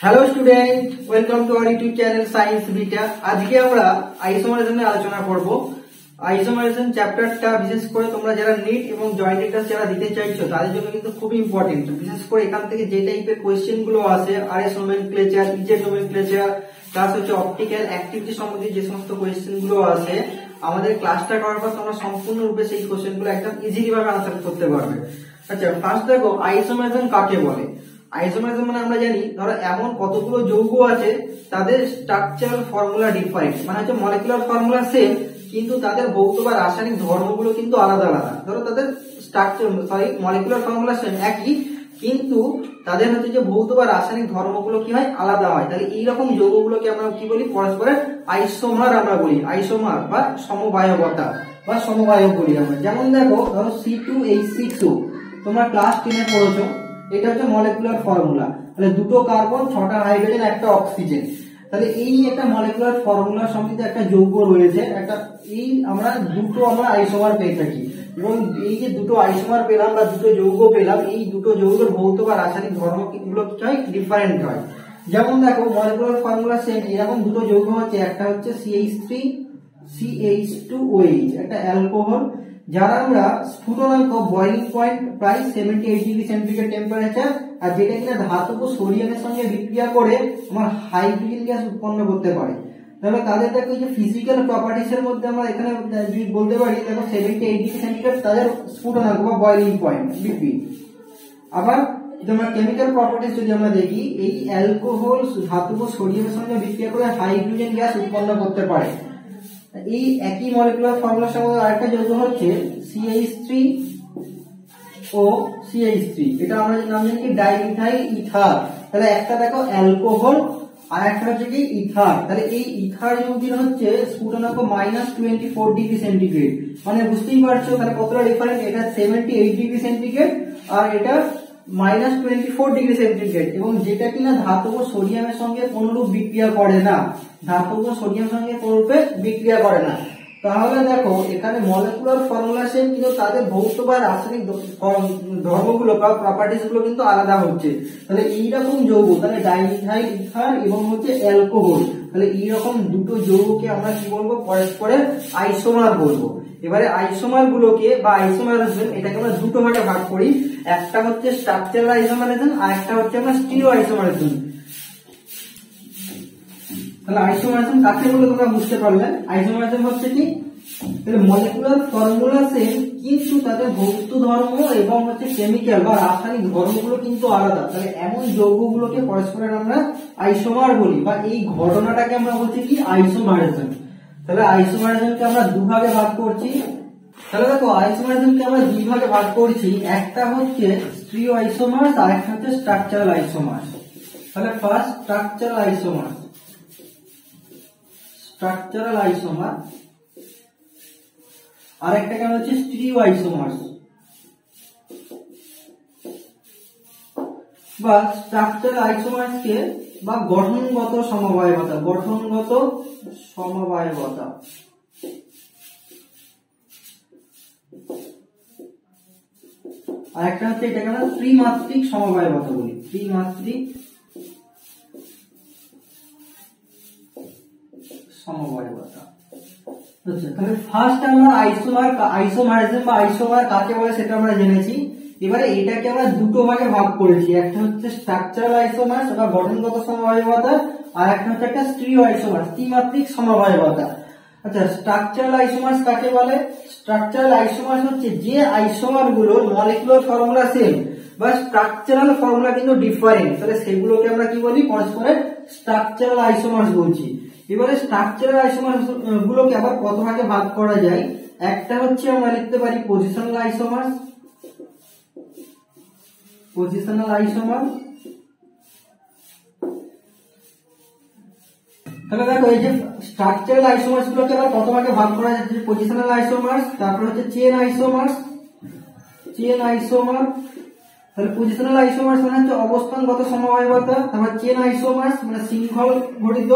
Hello student, welcome to our YouTube channel science beta. আজকে আমরা আইসোমারেশন নিয়ে আলোচনা করব। আইসোমারেশন চ্যাপ্টারটা বিশেষ করে তোমরা যারা নিট এবং জয়েন্ট এন্ট্রান্স যারা দিতে চাইছো তাদের জন্য কিন্তু খুবই ইম্পর্টেন্ট। বিশেষ করে এখান থেকে যে টাইপের কোশ্চেন গুলো আসে, RS nomenclature, EZ nomenclature, plus হচ্ছে অপটিক্যাল অ্যাক্টিভিটি সম্বন্ধে যে সমস্ত কোশ্চেন গুলো আসে, আমাদের ক্লাসটা করার পর তোমরা সম্পূর্ণরূপে সেই কোশ্চেন গুলো একদম ইজিলি ভাবে আনসার করতে পারবে। আচ্ছা, ফার্স্ট দেখো আইসোমারেশন কাকে বলে। আইসোমারেশন মানে আমরা জানি, ধরো এমন কতগুলো যৌগ আছে তাদের স্ট্রাকচারাল ফর্মুলা ডিফারেন্ট, মানে হচ্ছে মলিকুলার ফর্মুলা সেম, কিন্তু তাদের ভৌত বা রাসায়নিক ধর্মগুলো কিন্তু আলাদা আলাদা। ধরো তাদের মলিকুলার ফর্মুলা সেম একই, কিন্তু তাদের হচ্ছে যে ভৌত বা রাসায়নিক ধর্মগুলো কি হয়, আলাদা হয়। তাহলে এইরকম যৌগগুলোকে আমরা কি বলি, পরস্পরের আইসোমার আমরা বলি, আইসোমার বা সমবায়বতা বা সমবায়ক বলি আমরা। যেমন দেখো, ধরো C2H6O, তোমরা ক্লাস 10 এ পড়েছো, এটা হচ্ছে মলিকুলার ফর্মুলা। তাহলে দুটো কার্বন, 6টা হাইড্রোজেন, একটা অক্সিজেন। তাহলে এই একটা মলিকুলার ফর্মুলা সমৃদ্ধ একটা যৌগ রয়েছে, একটা এই দুটো আমরা আইসোমার পেয়ে থাকি। এবং এই যে দুটো আইসোমার পেলাম বা দুটো যৌগ পেলাম, এই দুটো যৌগের ভৌত বা রাসায়নিক ধর্মগুলো কি হয়, ডিফারেন্ট হয়। যেমন দেখো, মলিকুলার ফর্মুলা সেম, এরকম দুটো যৌগ হচ্ছে, একটা হচ্ছে CH3CH2OH, একটা অ্যালকোহল, যারা আমরা স্ফুটনাঙ্ক বয়লিং পয়েন্ট প্রায় 78 ডিগ্রি সেন্টিগ্রেড টেম্পারেচার, আর যেটা কিনা ধাতব সোডিয়ামের সঙ্গে বিক্রিয়া করে আমার হাইড্রোজেন গ্যাস উৎপন্ন করতে পারে। তাহলে তাদের দেখো যে ফিজিক্যাল প্রপার্টিস এর মধ্যে আমরা এখানে বলতে পারি, দেখো 78 ডিগ্রি সেন্টিগ্রেড তাদের স্ফুটনাঙ্ক বা বয়লিং পয়েন্ট বিপি। আবার তোমরা কেমিক্যাল প্রপার্টিস যদি আমরা দেখি, এই অ্যালকোহল ধাতব সোডিয়ামের সঙ্গে বিক্রিয়া করে হাইড্রোজেন গ্যাস উৎপন্ন করতে পারে। এই একই মলিকুলার ফর্মুলার সঙ্গে আরেকটা যৌগ হচ্ছে CH3OCH3, এটা আমরা নাম জানি কি ডাইমিথাইল ইথার। তাহলে একটা দেখো অ্যালকোহল আর একটা হচ্ছে কি ইথার। তাহলে এই ইথার যৌগটির হচ্ছে স্ফুটনাঙ্ক -24 ডিগ্রি সেন্টিগ্রেড, মানে বুঝতেই পারছো তাহলে কতটা ডিফারেন্ট। এটা 78 ডিগ্রি সেন্টিগ্রেড আর এটা -24 ডিগ্রি সেন্টিগ্রেড, এবং যেটা কিনা ধাতব সোডিয়ামের সঙ্গে কোনরূপ বিক্রিয়া করে না, ধাতব সোডিয়ামের সঙ্গে কোনরূপে বিক্রিয়া করে না। তাহলে দেখো এখানে মলিকুলার ফর্মুলা সেম, কিন্তু তাদের ভৌত বা রাসায়নিক ধর্মগুলো বা প্রপার্টিস গুলো কিন্তু আলাদা হচ্ছে। তাহলে এইরকম যৌগ, তাহলে ডাইমিথাইল ইথার এবং হচ্ছে অ্যালকোহল, তাহলে এইরকম দুটো যৌগকে আমরা কি বলবো, পরস্পরের আইসোমার বলবো। এবারে আইসোমার গুলোকে বা আইসোমারিজম, এটাকে আমরা দুটো ভাগে ভাগ করি, একটা হচ্ছে স্ট্রাকচারাল আইসোমারিজম আর একটা হচ্ছে আমরা স্টিরিও আইসোমারিজম। তাহলে আইসোমারিজম কাকে বলে তোমরা বুঝতে পারলে। আইসোমারিজম হচ্ছে কি, তাহলে মলিকুলার ফর্মুলা সেম, কিন্তু তাদের ভৌত ধর্ম এবং হচ্ছে কেমিক্যাল বা রাসায়নিক ধর্মগুলো কিন্তু আলাদা। তাহলে এমন যৌগগুলোকে পরস্পরের আমরা আইসোমার বলি, বা এই ঘটনাটাকে আমরা বলছি কি, আইসোমারিজম। তাহলে আইসোমারিজমকে আমরা দুভাগে ভাগ করছি। তাহলে দেখো আইসোমারিজমকে আমরা দুই ভাগে ভাগ করছি, একটা হচ্ছে স্টিরিও আইসোমার্স আর একটা হচ্ছে স্ট্রাকচারাল আইসোমার্স। তাহলে first structural isomer, structural isomer, আর একটা কেন হচ্ছে স্টিরিও আইসোমার্স বা স্ট্রাকচারাল আইসোমার্সকে বা গঠনগত সমবায়বতা, গঠনগত সমবায়বতা। আর একটা হচ্ছে এটাকে আমরা ত্রিমাত্রিক সমবায়বতা বলি, ত্রিমাত্রিক সমবায়বতা। আচ্ছা, তাহলে ফার্স্ট আমরা আইসোমারিজম বা আইসোমার কাকে বলে সেটা আমরা জেনেছি। এবারে এটাকে আমরা দুটো ভাগে ভাগ করেছি, একটা হচ্ছে স্ট্রাকচারাল আইসোমার্স বা গঠনগত সমবায়বতা, আর একটা হচ্ছে একটা স্টিরিও আইসোমার্স, ত্রিমাত্রিক সমবায়বতা। আচ্ছা, স্ট্রাকচারাল আইসোমার্স কাকে বলে। স্ট্রাকচারাল আইসোমার্স হচ্ছে যে আইসোমার গুলোর মলিকুলার ফর্মুলা সেম বা স্ট্রাকচারাল ফর্মুলা কিন্তু ডিফারেন্ট, তাহলে সেগুলোকে আমরা কি বলি, পরস্পরের স্ট্রাকচারাল আইসোমার্স বলছি। এবারে স্ট্রাকচারাল আইসোমার্স গুলোকে আবার কত ভাগে ভাগ করা যায়, একটা হচ্ছে আমরা লিখতে পারি পজিশনাল আইসোমার্স, পজিশনাল আইসোমার। তাহলে দেখো এই যে স্ট্রাকচারাল আইসোমার্স গুলোকে আবার কত ভাগে ভাগ করা যাচ্ছে, পজিশনাল আইসোমার্স, তারপর হচ্ছে চেন আইসোমার্স, চেন আইসোমার। তাহলে পজিশনাল আইসোমার্স মানে হচ্ছে অবস্থানগত সমবায়বতা, তারপর চেন আইসোমার্স মানে শৃঙ্খল ঘটিত,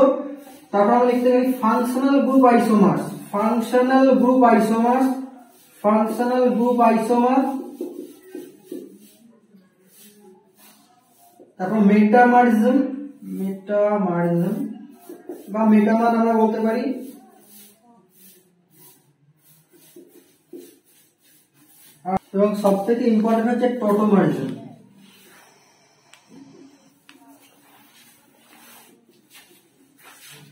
তারপর আমরা লিখতে পারি functional group isomers, functional group isomers, functional group isomer. তারপর মেটামারিজম মেটামারিজম বা মেটামার আমরা বলতে পারি। এবং সবথেকে ইম্পর্টেন্ট হচ্ছে টোটোমারিজম।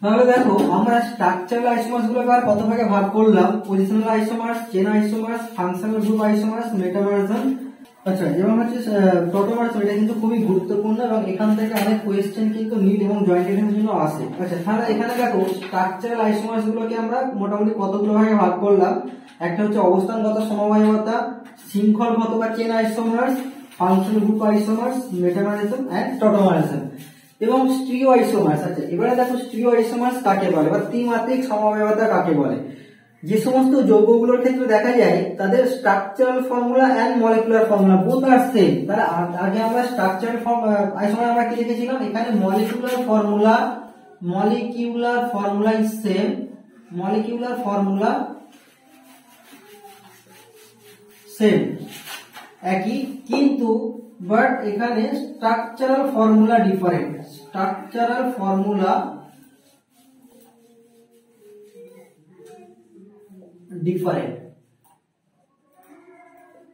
তাহলে দেখো আমরা স্ট্রাকচারাল আইসোমার্স গুলোকে আর কত ভাগে ভাগ করলাম, positional isomers, chain isomers, functional group isomers, metamerism. আচ্ছা, এবং হচ্ছে টোটোমারিজম, এটা কিন্তু খুবই গুরুত্বপূর্ণ এবং এখান থেকে অনেক কোয়েশ্চেন কিন্তু নিট এবং জয়েন্টের জন্য আসে। আচ্ছা, তাহলে এখানে দেখো স্ট্রাকচারাল আইসোমার্স গুলোকে আমরা মোটামুটি কতগুলো ভাগে ভাগ করলাম। একটা হচ্ছে অবস্থানগত সমবায়বতা, শৃঙ্খলগত বা chain isomers, functional group isomers, metamerism and tautomerism এবং স্টিরিও আইসোমার্স। আচ্ছা, এবারে দেখো স্টিরিও আইসোমার্স কাকে বলে বা ত্রিমাত্রিক সমবায়বতা কাকে বলে। যে সমস্ত যৌগগুলোর ক্ষেত্রে দেখা যায় তাদের structural formula and molecular formula both are same. তাহলে আগে আমরা স্ট্রাকচারাল আইসোমার আমরা কি লিখেছিলাম, এখানে molecular formula is same, molecular formula same একই, কিন্তু বাট এখানে structural formula different, structural formula different.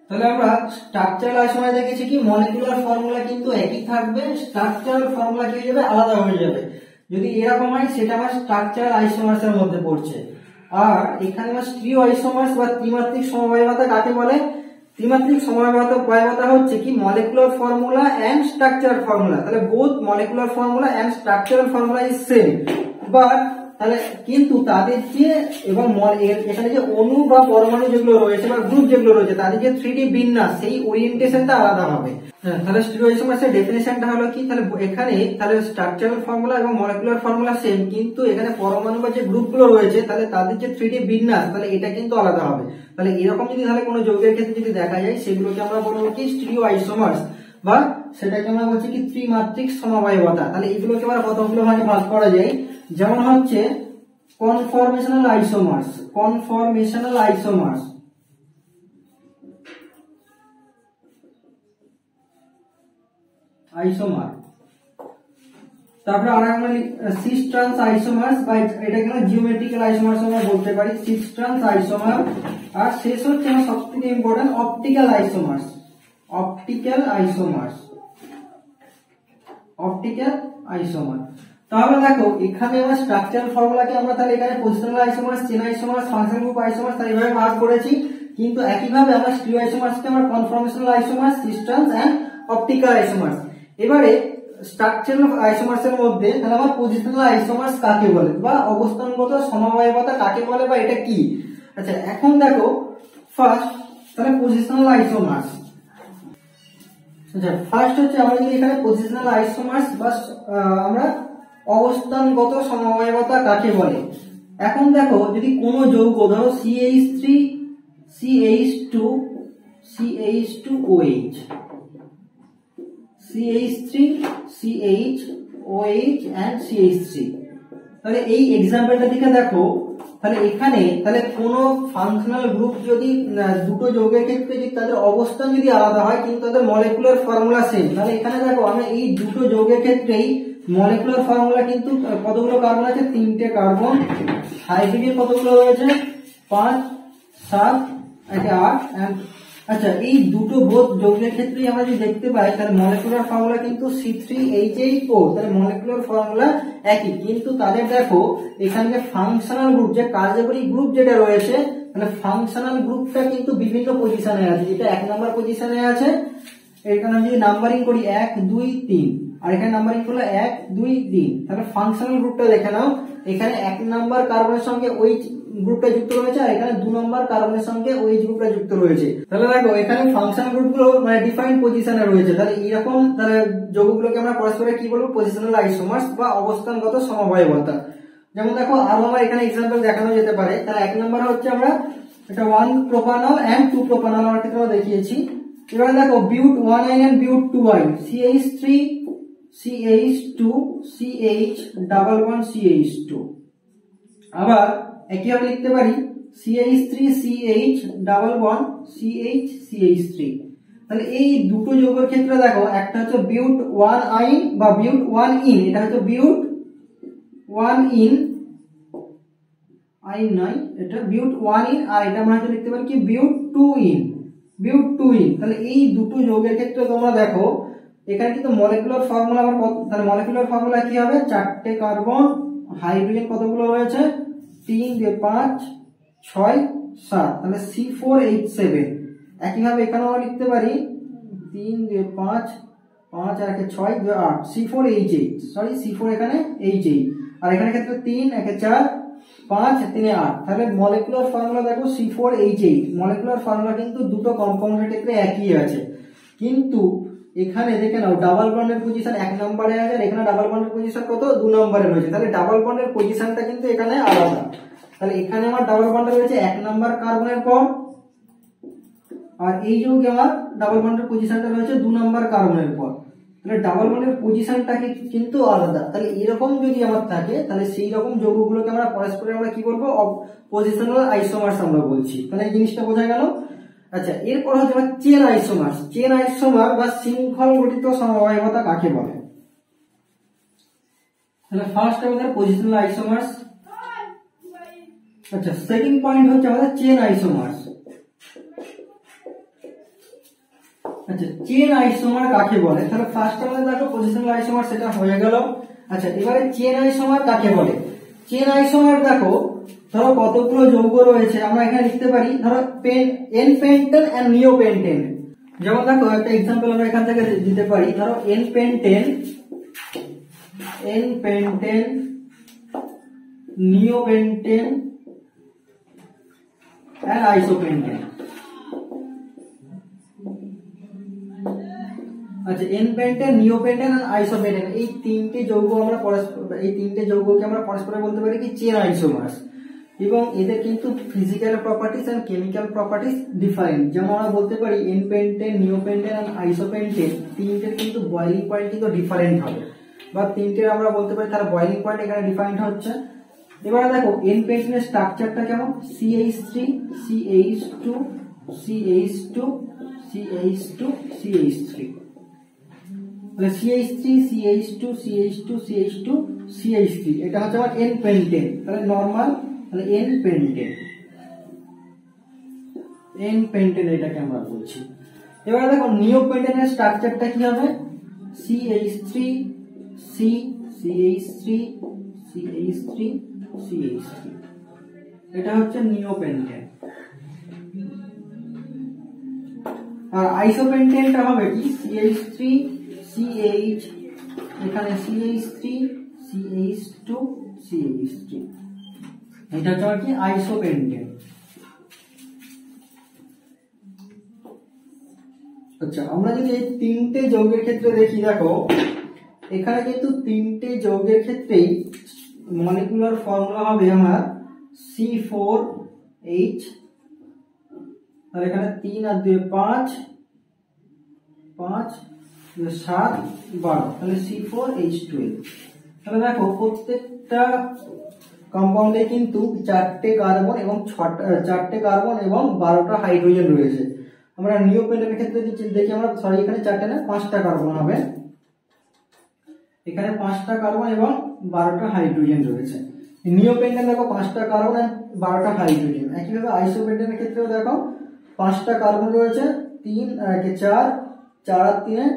তাহলে আমরা স্ট্রাকচারাল আইসোমারে দেখেছি কি মলিকুলার ফর্মুলা কিন্তু একই থাকবে, স্ট্রাকচারাল ফর্মুলা কি হয়ে যাবে, আলাদা হয়ে যাবে। যদি এরকম হয় সেটা আমার স্ট্রাকচারাল আইসোমার্স এর মধ্যে পড়ছে। আর এখানে আমার স্টিরিও আইসোমার্স বা ত্রিমাত্রিক সমবায়বতা কাকে বলে, ত্রিমাত্রিক সমবায়বতা হচ্ছে কি molecular formula and structural formula. তাহলে both molecular formula and structural formula is same, but তাহলে কিন্তু তাদের যে এবং এখানে যে অণু বা পরমাণু যেগুলো রয়েছে বা গ্রুপ যেগুলো রয়েছে তাদের যে 3D বিন্যাস সেই ওরিয়েন্টেশনটা আলাদা হবে। তাহলে স্টিরিও আইসোমার্সের ডেফিনেশনটা হলো কি, তাহলে এখানে তাহলে স্ট্রাকচারাল ফর্মুলা এবং মলিকুলার ফর্মুলা সেম, কিন্তু এখানে পরমাণু বা যে গ্রুপগুলো রয়েছে তাহলে তাদের যে 3D বিন্যাস তাহলে এটা কিন্তু আলাদা হবে। তাহলে এরকম যদি তাহলে কোনো যৌগের ক্ষেত্রে যদি দেখা যায় সেগুলোকে আমরা বলবো কি স্টিরিও আইসোমার্স, বা সেটাকে আমরা বলছি কি ত্রিমাত্রিক সমবায়বতা। তাহলে এগুলোকে আমরা কতগুলো ভাগে ভাগ করা যায়, যেমন হচ্ছে কনফরমেশনাল আইসোমার্স, কনফরমেশনাল আইসোমার্স, আইসোমার। তারপরে আর আমরা সিস ট্রান্স আইসোমার্স বা এটাকে আমরা জিওমেট্রিক্যাল আইসোমার্স আমরা বলতে পারি, সিস ট্রান্স আইসোমার। আর শেষ হচ্ছে আমার সবথেকে important optical isomers, optical isomers, optical isomer. তাহলে দেখো এখানে আমরা স্ট্রাকচারাল ফর্মুলাকে আমরা তাহলে এখানে positional isomers, chain isomers, functional group isomers তাই এইভাবে ভাগ করেছি, কিন্তু একইভাবে আমরা স্টিরিও আইসোমার্সকে আমরা কনফরমেশনাল আইসোমার্স, সিস ট্রান্স এন্ড অপটিক্যাল আইসোমার্স। এবারে স্ট্রাকচারাল আইসোমার্স এর মধ্যে তাহলে আমরা পজিশনাল আইসোমার্স কাকে বলে বা অবস্থানগত সমবায়বতা কাকে বলে বা এটা কি। আচ্ছা, এখন দেখো ফার্স্ট তাহলে পজিশনাল আইসোমার্স। আচ্ছা, ফার্স্ট হচ্ছে আমরা যদি এখানে পজিশনাল আইসোমার্স বা আমরা অবস্থানগত সমবায়বতা কাকে বলে। এখন দেখো যদি কোনো যৌগ ধরো CH3 CH2 CH2OH, CH3 CHOH and CH3, তাহলে এই एग्जांपलটা দিকে দেখো, তাহলে এখানে তাহলে কোনো ফাংশনাল গ্রুপ যদি দুটো যৌগের ক্ষেত্রে যদি তাদের অবস্থান যদি আলাদা হয় কিন্তু তাদের মলিকুলার ফর্মুলা সেম, তাহলে এখানে দেখো আমরা এই দুটো যৌগের ক্ষেত্রেই মলিকুলার ফর্মুলা কিন্তু কতগুলো কার্বন আছে, 3টে কার্বন, হাইড্রোজেন কতগুলো রয়েছে, 5 7 8 এন্ড। আচ্ছা, এই দুটো বোধ যৌগের ক্ষেত্রে আমরা যদি দেখতে পাই তাহলে মলিকুলার ফর্মুলা কিন্তু C3H8O, তাহলে মলিকুলার ফর্মুলা একই, কিন্তু তাদের দেখো এখানে যে ফাংশনাল গ্রুপ যে কার্যকরী গ্রুপ যেটা রয়েছে তাহলে ফাংশনাল গ্রুপটা কিন্তু বিভিন্ন পজিশনে আছে। এটা 1 নম্বর পজিশনে আছে, এখানে আমি যদি নাম্বারিং করি 1 2 3 আর এখানে নাম্বারিং করলে 1 2 3, তাহলে ফাংশনাল গ্রুপটা দেখে নাও, এখানে 1 নম্বর কার্বনের সঙ্গে ওই গ্রুপটা যুক্ত রয়েছে আর এখানে 2 নম্বর কার্বনের সঙ্গে ওই গ্রুপটা যুক্ত রয়েছে। তাহলে দেখো এখানে ফাংশনাল গ্রুপগুলো মানে ডিফাইন্ড পজিশনে রয়েছে। তাহলে এরকম তাহলে যৌগগুলোকে আমরা পরস্পরে কি বলবো, পজিশনাল আইসোমার্স বা অবস্থানগত সমবায়বতা। যেমন দেখো আরো আমার এখানে एग्जांपल দেখানো যেতে পারে। তাহলে 1 নম্বরে হচ্ছে আমরা এটা 1 প্রোপানল এন্ড 2 প্রোপানল আমরা ক্ষেত্রে আমরা দেখিয়েছি। এবারে দেখো বিউট 1 and বিউট 2 CH3 CH2 CH double bond CH2। আবার একইভাবে লিখতে পারি CH3 CH double bond CH CH3। তাহলে এই দুটো যৌগের ক্ষেত্রে দেখো একটা হচ্ছে বিউট 1 আইন বা বিউট 1 ইন, এটা হচ্ছে বিউট 1 ইন আইন নয়, এটা বিউট 1 ইন, আর এটা আমরা হচ্ছে লিখতে পারি কি বিউট 2 ইন, বিউট 2 ইন। তাহলে এই দুটো যৌগের ক্ষেত্রে তোমরা দেখো এখানে কিন্তু মলিকুলার ফর্মুলা আবার তাহলে মলিকুলার ফর্মুলা কি হবে, 4টে কার্বন, হাইড্রোজেন কতগুলো রয়েছে 3 দিয়ে 5 6 7, তাহলে C4H7। একইভাবে এখানে আমরা লিখতে পারি 3 দিয়ে 5 5 আর 6 2 8 C4H8, সরি C4 এখানে H8, আর এখানে ক্ষেত্রে 3 1 4 5 3 8। তাহলে মলিকুলার ফর্মুলা দেখো C4H8, মলিকুলার ফর্মুলা কিন্তু দুটো কম্পাউন্ডের ক্ষেত্রে একই আছে, কিন্তু এখানে দেখে নাও ডাবল বন্ডের পজিশন 1 নম্বরে আছে, আর এখানে ডাবল বন্ডের পজিশন কত 2 নম্বরে রয়েছে। তাহলে ডাবল বন্ডের পজিশনটা কিন্তু এখানে আলাদা। তাহলে এখানে আমার ডাবল বন্ডে রয়েছে 1 নম্বর কার্বনের পর, আর এই যৌগে আমার ডাবল বন্ডের পজিশনটা রয়েছে 2 নম্বর কার্বনের পর। তাহলে ডাবল বন্ডের পজিশনটা কিন্তু আলাদা। তাহলে এরকম যদি আমার থাকে তাহলে সেই রকম যৌগগুলোকে আমরা পরস্পরে আমরা কি বলবো, পজিশনাল আইসোমার্স আমরা বলছি। তাহলে এই জিনিসটা বোঝা গেল। আচ্ছা, এরপর হচ্ছে আমার চেন আইসোমার্স। চেন আইসোমার বা শৃঙ্খল গঠিত সমবায়বতা কাকে বলে? তাহলে ফার্স্ট আমাদের পজিশনাল আইসোমার্স। আচ্ছা, সেকেন্ড পয়েন্ট হচ্ছে আমাদের চেন আইসোমার্স। আচ্ছা, চেন আইসোমার কাকে বলে? তাহলে ফার্স্ট আমাদের দেখো পজিশনাল আইসোমার, সেটা হয়ে গেল। আচ্ছা, এবারে চেন আইসোমার কাকে বলে? চেন আইসোমার দেখো ধরো কতগুলো যৌগ রয়েছে, আমরা এখানে লিখতে পারি ধরো এন পেন্টেন এন্ড নিও পেন্টেন। যেমন দেখো একটা एग्जांपल আমরা এখান থেকে দিতে পারি, ধরো N pentane neopentane and আইসোপেন্টেন। আচ্ছা, N pentane, neopentane and আইসোপেন্টেন, এই তিনটে যৌগ আমরা যৌগকে আমরা পরস্পর বলতে পারি কি চেন আইসোমার্স। এবং এদের কিন্তু physical properties and chemical properties different. যেমন আমরা বলতে পারি N pentane, neopentane and isopentane তিনটের কিন্তু বয়লিং পয়েন্ট কিন্তু ডিফারেন্ট হবে, বা তিনটের আমরা বলতে পারি তার বয়লিং পয়েন্ট এখানে ডিফারেন্ট হচ্ছে। এবারে দেখো এন পেন্টেনের স্ট্রাকচারটা কেমন, CH3 CH2 CH2 CH2 CH3। তাহলে CH3 CH2 CH2 CH2 CH3 এটা হচ্ছে আমার এন পেন্টেন। তাহলে নরমাল, তাহলে এন পেন্টেন এটাকে আমরা বলছি। এবারে দেখো নিও পেন্টেনের স্ট্রাকচারটা কি হবে, CH3 C CH3 CH3 CH3, এটা হচ্ছে নিও পেন্টেন। আর আইসোপেন্টেনটা হবে কি CH3 CH, এখানে CH3 CH2 CH3, এটা হচ্ছে কি আইসোপেন্টেন। আচ্ছা, আমরা যদি এই তিনটে যৌগের ক্ষেত্রে দেখি, দেখো এখানে কিন্তু তিনটে যৌগের ক্ষেত্রেই মলিকুলার ফর্মুলা হবে আমার C4H, আর এখানে 3 আর 2 5 5 7 12, তাহলে C4H12। তাহলে দেখো প্রত্যেকটা কম্পাউন্ডে কিন্তু 4টে কার্বন এবং 12টা হাইড্রোজেন রয়েছে। আমরা নিও পেন্টেনের ক্ষেত্রে দেখি আমরা, সরি এখানে 4টে না 5টা কার্বন হবে, এখানে 5টা কার্বন এবং 12টা হাইড্রোজেন রয়েছে। নিও পেন্টেন দেখো 5টা কার্বন আর 12টা হাইড্রোজেন। একইভাবে আইসোপেন্টেনের ক্ষেত্রেও দেখো 5টা কার্বন রয়েছে, 3 আর 4 4 আর 3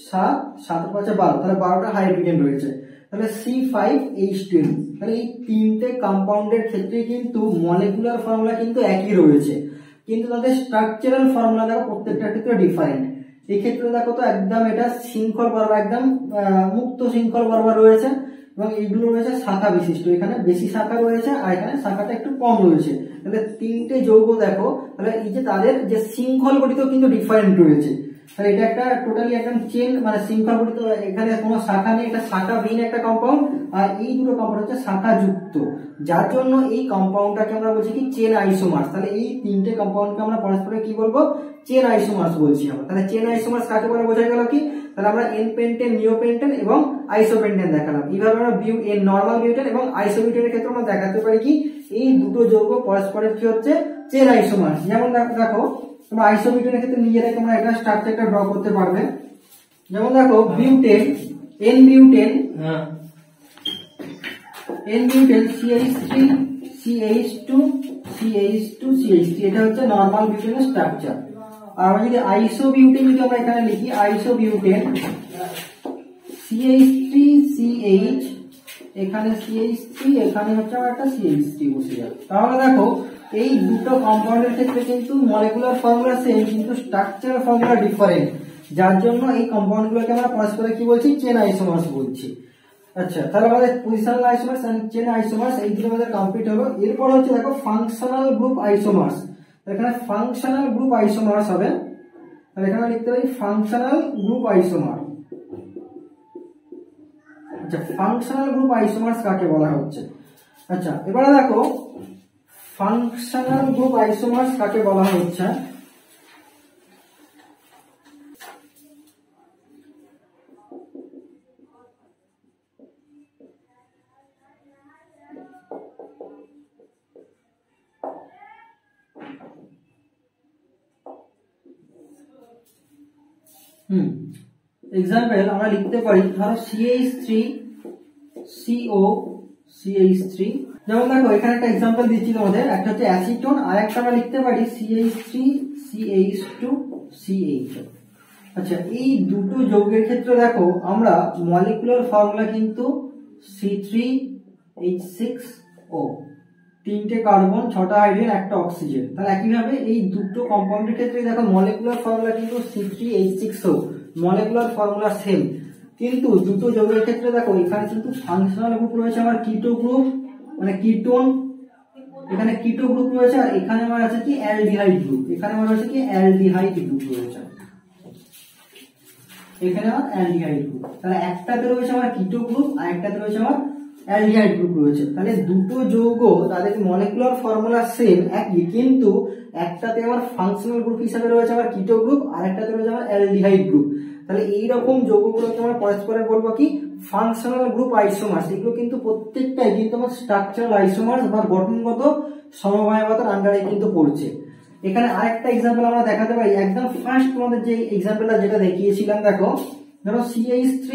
7 7 আর 5 12, তাহলে 12টা হাইড্রোজেন রয়েছে। তাহলে C5H12। তাহলে এই তিনটে কম্পাউন্ডের ক্ষেত্রে কিন্তু মলিকুলার ফর্মুলা কিন্তু একই রয়েছে, কিন্তু তাদের স্ট্রাকচারাল ফর্মুলা দেখো প্রত্যেকটা ক্ষেত্রে ডিফারেন্ট। এই ক্ষেত্রে দেখো তো একদম এটা শৃঙ্খল বরাবর, একদম মুক্ত শৃঙ্খল বরাবর রয়েছে, এবং এইগুলো রয়েছে শাখা বিশিষ্ট, এখানে বেশি শাখা রয়েছে আর এখানে শাখাটা একটু কম রয়েছে। তাহলে তিনটে যৌগ দেখো, তাহলে এই যে তাদের যে শৃঙ্খল গঠিত কিন্তু ডিফারেন্ট রয়েছে। তাহলে এটা একটা টোটালি একদম চেন মানে শৃঙ্খল গঠিত, এখানে কোনো শাখা নেই, এটা শাখাবিহীন একটা কম্পাউন্ড, আর এই দুটো কম্পাউন্ড হচ্ছে শাখা যুক্ত, যার জন্য এই কম্পাউন্ডটাকে আমরা বলছি কি চেন আইসোমার্স। তাহলে এই তিনটে কম্পাউন্ডকে আমরা পরস্পরে কি বলবো, চেন আইসোমার্স বলছি আমরা। তাহলে চেন আইসোমার্স কাকে বলে বোঝা গেল কি, তাহলে আমরা এন পেন্টেন, নিও পেন্টেন এবং আইসোপেন্টেন দেখালাম। এইভাবে আমরা নরমাল বিউটেন এবং আইসোবিউটেনের ক্ষেত্রে আমরা দেখাতে পারি কি এই দুটো যৌগ পরস্পরের কি হচ্ছে চেন আইসোমার্স। যেমন দেখো তোমরা আইসোবিউটেনের ক্ষেত্রে নিজেরাই তোমরা এটা স্ট্রাকচারটা ড্র করতে পারবে। যেমন দেখো butane, N butane, CH3 CH2 CH2 CH3, এটা হচ্ছে নরমাল বিউটেনের স্ট্রাকচার। আর আমরা যদি আইসোবিউটেন যদি আমরা এখানে লিখি, আইসোবিউটেন CH3 CH, এখানে CH3, এখানে হচ্ছে আমার একটা CH3 বসে যাবে। তাহলে দেখো এই দুটো কম্পাউন্ডের ক্ষেত্রে কিন্তু মলিকুলার ফর্মুলা সেম, কিন্তু স্ট্রাকচারাল ফর্মুলা ডিফারেন্ট, যার জন্য এই কম্পাউন্ড গুলোকে আমরা পরস্পর কি বলছি, চেন আইসোমার্স বলছি। আচ্ছা, তাহলে আমাদের পজিশনাল আইসোমার্স এন্ড চেন আইসোমার্স এই দুটো আমাদের কমপ্লিট হলো। এরপর হচ্ছে দেখো ফাংশনাল গ্রুপ আইসোমার্স। এখানে ফাংশনাল গ্রুপ আইসোমার্স হবে, তাহলে এখানে লিখতে পারি ফাংশনাল গ্রুপ আইসোমার। আচ্ছা, ফাংশনাল গ্রুপ আইসোমার্স কাকে বলা হচ্ছে? আচ্ছা, এবারে দেখো ফাংশনাল গ্রুপ আইসোমার্স কাকে বলা হচ্ছে। এক্সাম্পল আমরা লিখতে পারি, ধরো CH3 CO CH3। যেমন দেখো এখানে একটা এক্সাম্পল দিচ্ছি তোমাদের, একটা হচ্ছে অ্যাসিটোন, আর একটা আমরা লিখতে পারি CH3 CH2 CH। আচ্ছা, এই দুটো যৌগের ক্ষেত্রে দেখো আমরা মলিকুলার ফর্মুলা কিন্তু C3H6O, 3টে কার্বন, 6টা হাইড্রোজেন, একটা অক্সিজেন। তাহলে একইভাবে এই দুটো কম্পাউন্ডের ক্ষেত্রে দেখো মলিকুলার ফর্মুলা কিন্তু C3H6O, মলিকুলার ফর্মুলা সেম। কিন্তু দুটো যৌগের ক্ষেত্রে দেখো এখানে কিন্তু ফাংশনাল গ্রুপ রয়েছে আমার কিটো গ্রুপ, মানে কিটোন, এখানে কিটো গ্রুপ রয়েছে, আর এখানে আমার আছে কি অ্যালডিহাইড গ্রুপ, এখানে আমার আছে কি অ্যালডিহাইড গ্রুপ রয়েছে, এখানে আমার অ্যালডিহাইড গ্রুপ। তাহলে একটাতে রয়েছে আমার কিটো গ্রুপ আর একটাতে রয়েছে আমার অ্যালডিহাইড গ্রুপ রয়েছে। তাহলে দুটো যৌগ তাদের মলিকুলার ফর্মুলা সেম একই, কিন্তু একটাতে আমার ফাংশনাল গ্রুপ হিসেবে রয়েছে আমার কিটো গ্রুপ, আর একটাতে রয়েছে আমার অ্যালডিহাইড গ্রুপ। তাহলে এই রকম যৌগগুলোকে আমরা পরস্পরে বলবো কি ফাংশনাল গ্রুপ আইসোমার্স। এগুলো কিন্তু প্রত্যেকটাই কিন্তু আমার স্ট্রাকচারাল আইসোমার্স বা গঠনগত সমবায়বতার আন্ডারে কিন্তু পড়ছে। এখানে আরেকটা एग्जांपल আমরা দেখাতে পারি, একদম ফার্স্ট তোমাদের যে एग्जांपलটা যেটা দেখিয়েছিলাম, দেখো ধরো CH3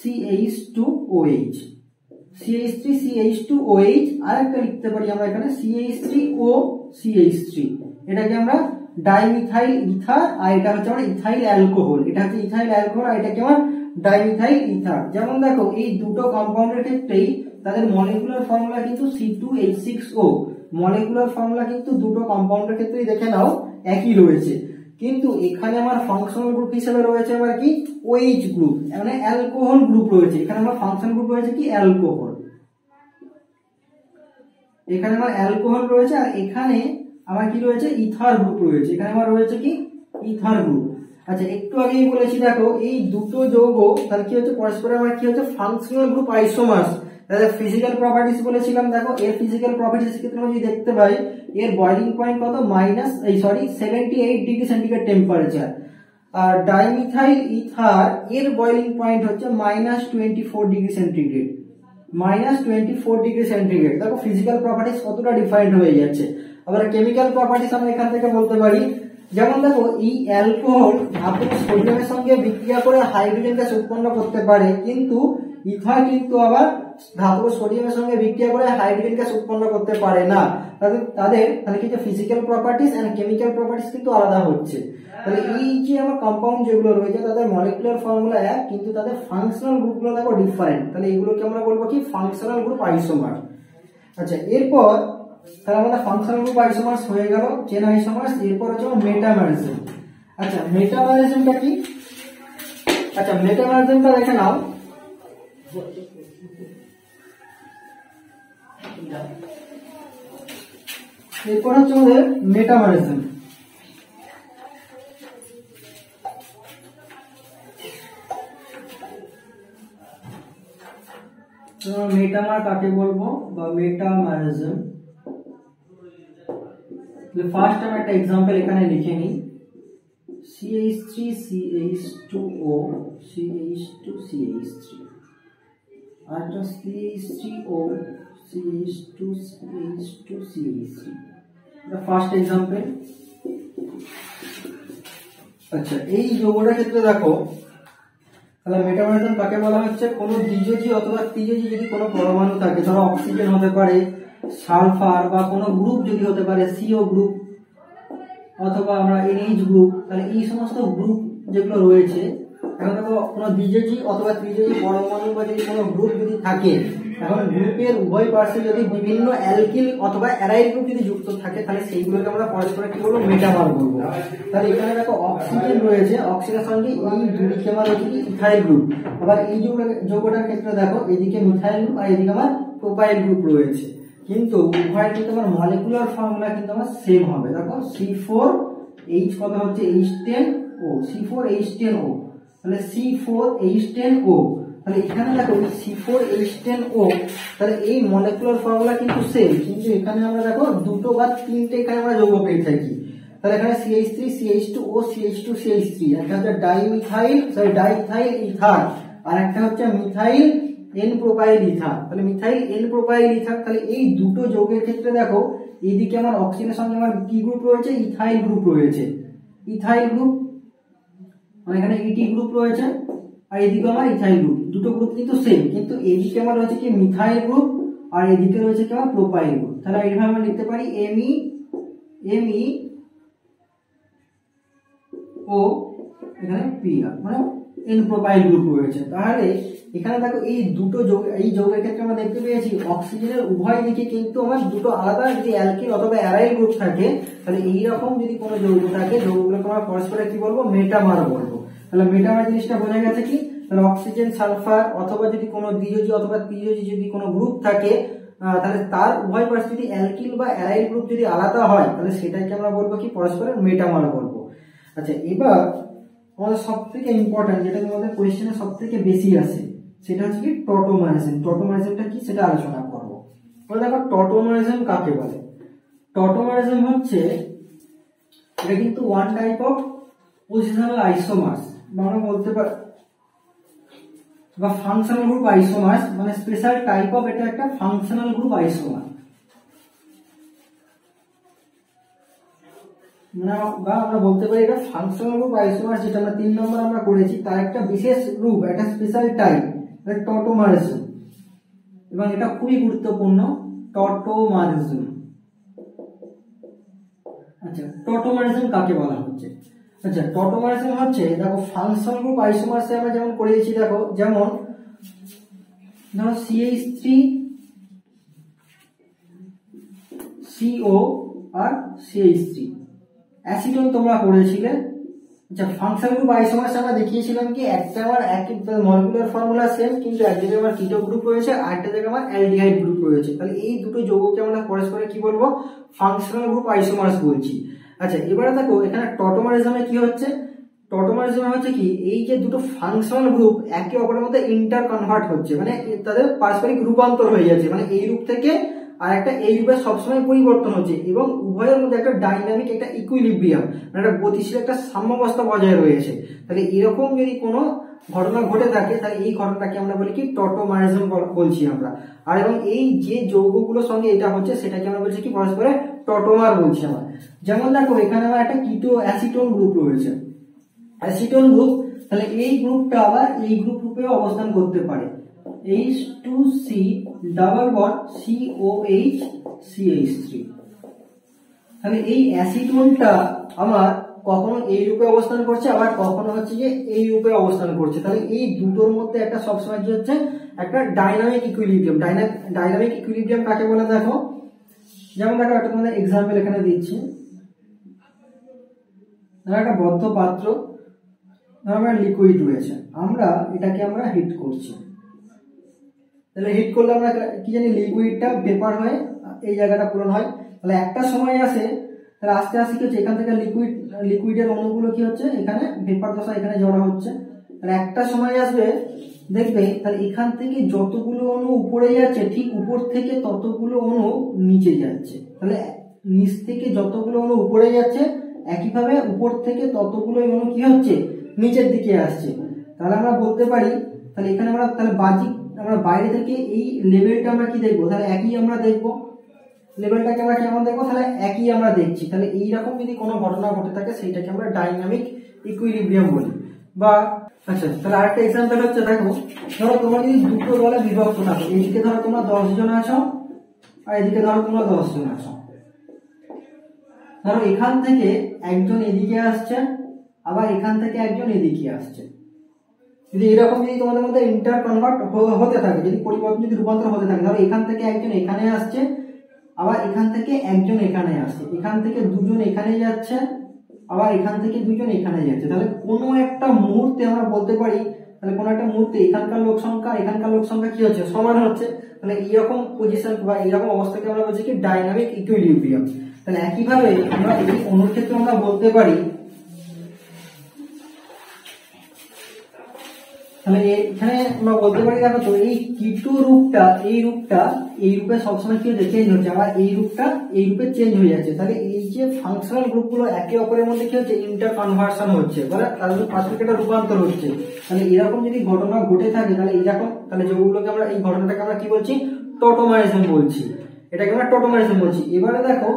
CH2OH, CH3 CH2OH, আরেকটা লিখতে পারি আমরা এখানে CH3O CH3। এটাকে আমরা ডাইমিথাইল ইথার, আর এটা হচ্ছে আমরা ইথাইল অ্যালকোহল, এটা হচ্ছে ইথাইল অ্যালকোহল, আর এটাকে আমরা ডাইমিথাইল ইথার। যেমন দেখো এই দুটো কম্পাউন্ডের ক্ষেত্রেই তাদের মলিকুলার ফর্মুলা কিন্তু C2H6O, মলিকুলার ফর্মুলা কিন্তু দুটো কম্পাউন্ডের ক্ষেত্রেই দেখে নাও একই রয়েছে, কিন্তু এখানে আমার ফাংশনাল গ্রুপ হিসেবে রয়েছে আবার কি OH গ্রুপ, মানে অ্যালকোহল গ্রুপ রয়েছে। এখানে আমার ফাংশনাল গ্রুপ রয়েছে কি অ্যালকোহল, এখানে আমার অ্যালকোহল রয়েছে, আর এখানে আমার কি রয়েছে ইথার গ্রুপ রয়েছে, এখানে আমার রয়েছে কি ইথার গ্রুপ। আচ্ছা, একটু আগেই বলেছি দেখো এই দুটো যৌগ তাহলে কি হচ্ছে পরস্পরের আমার কি হচ্ছে ফাংশনাল গ্রুপ আইসোমার্স। তাহলে ফিজিক্যাল প্রপার্টিজ বলেছিলাম, দেখো এর ফিজিক্যাল প্রপার্টিজ ক্ষেত্রে আমরা যদি দেখতে পাই, এর বয়লিং পয়েন্ট কত 78 ডিগ্রি সেন্টিগ্রেড টেম্পারেচার, আর ডাইমিথাইল ইথার এর বয়লিং পয়েন্ট হচ্ছে -24 ডিগ্রি সেন্টিগ্রেড, -24 ডিগ্রি সেন্টিগ্রেড। দেখো ফিজিক্যাল প্রপার্টিজ কতটা ডিফারেন্ট হয়ে যাচ্ছে। আবার কেমিক্যাল প্রপার্টিজ আমরা এখান থেকে বলতে পারি, যেমন দেখো এই অ্যালকোহল ধাতব সোডিয়ামের সঙ্গে বিক্রিয়া করে হাইড্রোজেন গ্যাস উৎপন্ন করতে পারে, কিন্তু ইথার কিন্তু আবার ধাতব সোডিয়ামের সঙ্গে বিক্রিয়া করে হাইড্রোজেন গ্যাস উৎপন্ন করতে পারে না। তাদের তাহলে কি physical properties and chemical properties কিন্তু আলাদা হচ্ছে। তাহলে এই যে আমার কম্পাউন্ড যেগুলো রয়েছে তাদের মলিকুলার ফর্মুলা এক, কিন্তু তাদের ফাংশনাল গ্রুপগুলো দেখো ডিফারেন্ট। তাহলে এগুলোকে আমরা বলবো কি ফাংশনাল গ্রুপ আইসোমার। আচ্ছা, এরপর তাহলে আমাদের ফাংশনাল গ্রুপ আইসোমার্স হয়ে গেল, চেন আইসোমার্স। এরপর হচ্ছে মেটামারিজম। আচ্ছা, মেটামারিজমটা কি? আচ্ছা, মেটামারিজমটা দেখে নাও। এরপর হচ্ছে আমাদের মেটামারিজম। মেটামার কাকে বলবো বা মেটামারিজম, ফার্স্ট আমি একটা एग्जांपल এখানে লিখে নিই, CH3 CH2O CH2 CH3, R CH3O CH2 CH2 CH3, the first example। আচ্ছা, এই যৌগটার ক্ষেত্রে দেখো তাহলে মেটাবলিজম কাকে বলা হচ্ছে, কোনো দ্বিযোজী অথবা ত্রিযোজী যদি কোনো পরমাণু থাকে, ধরো অক্সিজেন হতে পারে, সালফার, বা কোনো গ্রুপ যদি হতে পারে সিও গ্রুপ অথবা আমরা এনএইচ গ্রুপ, তাহলে এই সমস্ত গ্রুপ যেগুলো রয়েছে, এখন দেখো কোনো দ্বিযোজী অথবা ত্রিযোজী পরমাণু বা যদি কোনো গ্রুপ যদি থাকে, এখন গ্রুপের উভয় পার্শ্বে যদি বিভিন্ন অ্যালকিল অথবা অ্যারাইল গ্রুপ যদি যুক্ত থাকে, তাহলে সেইগুলোকে আমরা পরস্পর কি বলবো, মেটামার বলবো। তাহলে এখানে দেখো অক্সিজেন রয়েছে, অক্সিজেনের সঙ্গে এই দুদিকে আমার হচ্ছে কি ইথাইল গ্রুপ, আবার এই যৌগটার ক্ষেত্রে দেখো এদিকে মিথাইল গ্রুপ আর এদিকে আমার প্রোপাইল গ্রুপ রয়েছে, কিন্তু উভয় কিন্তু আমার মলিকুলার ফর্মুলা কিন্তু আমার সেম হবে। দেখো C4H কত হচ্ছে H10O, C4H10O, তাহলে C4H10O, তাহলে এখানে দেখো C4H10O, তাহলে এই মলিকুলার ফর্মুলা কিন্তু সেম, কিন্তু এখানে আমরা দেখো দুটো বা তিনটে এখানে আমরা যৌগ পেয়ে থাকি। তাহলে এখানে CH3 CH2O CH2 CH3, একটা হচ্ছে ডাইমিথাইল ইথার, আর একটা হচ্ছে মিথাইল এন প্রোপাইল ইথার। তাহলে মিথাইল এন প্রোপাইল ইথার, তাহলে এই দুটো যৌগের ক্ষেত্রে দেখো এইদিকে আমার অক্সিজেনের সঙ্গে আমার কি গ্রুপ রয়েছে, ইথাইল গ্রুপ রয়েছে, ইথাইল গ্রুপ, মানে এখানে ইটি গ্রুপ রয়েছে, আর এদিকে আমার ইথাইল গ্রুপ, দুটো গ্রুপ কিন্তু সেম, কিন্তু এদিকে আমার রয়েছে কি মিথাইল গ্রুপ আর এদিকে রয়েছে কি আমার প্রোপাইল গ্রুপ। তাহলে এইভাবে আমরা লিখতে পারি এমই ও এখানে পিআর, মানে এন প্রোপাইল গ্রুপ রয়েছে। তাহলে এখানে দেখো এই দুটো যৌগ, এই যৌগের ক্ষেত্রে আমরা দেখতে পেয়েছি অক্সিজেনের উভয় দিকে কিন্তু আমার দুটো আলাদা যদি অ্যালকিল অথবা অ্যারাইল গ্রুপ থাকে, তাহলে এইরকম যদি কোনো যৌগ থাকে, যৌগগুলোকে আমরা পরস্পরে কি বলবো, মেটামার বলবো। তাহলে মেটামার জিনিসটা বোঝা গেছে কি, তাহলে অক্সিজেন সালফার অথবা যদি কোনো দ্বিযোজী অথবা ত্রিযোজী যদি কোনো গ্রুপ থাকে, তাহলে তার উভয় পাশে যদি অ্যালকিল বা অ্যারাইল গ্রুপ যদি আলাদা হয়, তাহলে সেটাকে আমরা বলবো কি, পরস্পরের মেটামার বলবো। আচ্ছা, এবার আমাদের সব থেকে ইম্পর্টেন্ট, যেটা তোমাদের কোয়েশ্চেনে সব থেকে বেশি আসে, সেটা হচ্ছে কি টটোমারিজম। টটোমারিজমটা কি সেটা আলোচনা করবো। দেখো টটোমারিজম কাকে বলে। টটোমারিজম হচ্ছে, এটা কিন্তু ওয়ান টাইপ অফ পজিশনাল আইসোমার্স, বা আমরা বলতে পারি বা ফাংশনাল গ্রুপ আইসোমার্স, মানে স্পেশাল টাইপ অফ, এটা একটা ফাংশনাল গ্রুপ আইসোমার, বা আমরা বলতে পারি এটা ফাংশনাল গ্রুপ আইসোমার, যেটা আমরা 3 নম্বর আমরা করেছি, তার একটা বিশেষ রূপ, একটা স্পেশাল টাইপ, টটোমারিজম, এবং এটা খুবই গুরুত্বপূর্ণ, টটোমারিজম। আচ্ছা, টটোমারিজম কাকে বলা হচ্ছে। আচ্ছা, টটোমারিজম হচ্ছে, দেখো ফাংশনাল গ্রুপ আইসোমার্সে আমরা যেমন করেছি, দেখো যেমন ধরো CH3 CO আর CH3 অ্যাসিটোন তোমরা করেছিলে। আচ্ছা, ফাংশনাল গ্রুপ আইসোমার্স আমরা দেখিয়েছিলাম কি, একটা আমার একই মলিকুলার ফর্মুলা সেম, কিন্তু এক জায়গায় আমার কিটো গ্রুপ রয়েছে আর একটা জায়গায় আমার অ্যালডিহাইড গ্রুপ রয়েছে। তাহলে এই দুটো যৌগকে আমরা পরস্পরে কি বলবো, ফাংশনাল গ্রুপ আইসোমার্স বলছি। আচ্ছা, এবারে দেখো এখানে টটোমারিজমে কি হচ্ছে, টটোমারিজমে হচ্ছে কি, এই যে দুটো ফাংশনাল গ্রুপ একে অপরের মধ্যে ইন্টার কনভার্ট হচ্ছে, মানে তাদের পারস্পরিক রূপান্তর হয়ে যাচ্ছে, মানে এই রূপ থেকে আর একটা এই রূপে সবসময় পরিবর্তন হচ্ছে, এবং উভয়ের মধ্যে একটা ডাইনামিক, একটা ইকুইলিব্রিয়াম, মানে একটা গতিশীল একটা সাম্যাবস্থা বজায় রয়েছে। তাহলে এরকম যদি কোনো ঘটনা ঘটে থাকে, তাহলে এই ঘটনাটাকে আমরা বলি কি, টটোমারিজম বলছি আমরা। আর এবং এই যে যৌগগুলোর সঙ্গে এটা হচ্ছে, সেটাকে আমরা বলছি কি, পরস্পরে টটোমার বলছি আমরা। যেমন দেখো এখানে আমার একটা কিটো অ্যাসিটোন গ্রুপ রয়েছে, অ্যাসিটোন গ্রুপ, তাহলে এই গ্রুপটা আবার এই গ্রুপ রূপে অবস্থান করতে পারে, H2C double bond COH CH3। তাহলে এই অ্যাসিটোনটা আমার কখনো এই রূপে অবস্থান করছে, আবার কখনো হচ্ছে যে এই রূপে অবস্থান করছে। তাহলে এই দুটোর মধ্যে একটা সবসময় কি হচ্ছে, একটা ডাইনামিক ইকুইলিব্রিয়াম। ডাইনামিক ইকুইলিব্রিয়াম কাকে বলে দেখো, যেমন দেখো একটা তোমাদের এক্সাম্পল এখানে দিচ্ছি, ধরো একটা বদ্ধ পাত্র, ধরো আমরা লিকুইড রয়েছে, আমরা এটাকে আমরা হিট করছি, তাহলে হিট করলে আমরা কি জানি, লিকুইডটা ভেপার হয়ে এই জায়গাটা পূরণ হয়। তাহলে একটা সময় আসে, তাহলে আস্তে আস্তে কি হচ্ছে, এখান থেকে লিকুইডের অণুগুলো কি হচ্ছে, এখানে ভেপার দশা এখানে জড়ো হচ্ছে। তাহলে একটা সময় আসবে, দেখবে তাহলে এখান থেকে যতগুলো অণু উপরে যাচ্ছে, ঠিক উপর থেকে ততগুলো অণু নিচে যাচ্ছে। তাহলে নিচ থেকে যতগুলো অণু উপরে যাচ্ছে, একইভাবে উপর থেকে ততগুলো অণু কি হচ্ছে, নিচের দিকে আসছে। তাহলে আমরা বলতে পারি, তাহলে এখানে আমরা তাহলে আমরা বাইরে থেকে এই লেভেলটা আমরা কি দেখবো, তাহলে একই আমরা দেখবো, লেভেলটাকে আমরা কেমন দেখবো, তাহলে একই আমরা দেখছি। তাহলে এইরকম যদি কোনো ঘটনা ঘটে থাকে, সেইটাকে আমরা ডাইনামিক ইকুইলিব্রিয়াম বলি। বা আচ্ছা তাহলে আরেকটা এক্সাম্পল হচ্ছে, দেখো ধরো তোমরা যদি দুটো দলে বিভক্ত থাকো, এইদিকে ধরো তোমরা 10 জন আছো আর এদিকে ধরো তোমরা 10 জন আছো। ধরো এখান থেকে একজন এদিকে আসছে, আবার এখান থেকে একজন এদিকে আসছে। যদি এরকম যদি তোমাদের মধ্যে ইন্টার কনভার্ট হতে থাকে, যদি পরিবর্তন যদি রূপান্তর হতে থাকে, ধরো এখান থেকে একজন এখানে আসছে, আবার এখান থেকে একজন এখানে আসছে, এখান থেকে দুজন এখানে যাচ্ছে, আবার এখান থেকে দুজন এখানে যাচ্ছে, তাহলে কোনো একটা মুহূর্তে আমরা বলতে পারি, তাহলে কোনো একটা মুহূর্তে এখানকার লোক সংখ্যা এখানকার লোক সংখ্যা কি হচ্ছে, সমান হচ্ছে। তাহলে এইরকম পজিশন বা এইরকম অবস্থাকে আমরা বলছি কি ডাইনামিক ইকুইলিব্রিয়াম। তাহলে একইভাবে আমরা এই অণুর ক্ষেত্রে আমরা বলতে পারি, তাহলে এখানে আমরা বলতে পারি দেখো তো এই কিটো রূপটা এই রূপে সবসময় কি হচ্ছে, চেঞ্জ হচ্ছে, আবার এই রূপটা এই রূপে চেঞ্জ হয়ে যাচ্ছে। তাহলে এই যে ফাংশনাল গ্রুপগুলো একে অপরের মধ্যে কি হচ্ছে, ইন্টার কনভার্সন হচ্ছে, মানে তাদের পার্সপেক্টিভটা রূপান্তর হচ্ছে। তাহলে এরকম যদি ঘটনা ঘটে থাকে, তাহলে এইরকম তাহলে যেগুলোকে আমরা এই ঘটনাটাকে আমরা কি বলছি, টটোমারিজম বলছি, এটাকে আমরা টটোমারিজম বলছি। এবারে দেখো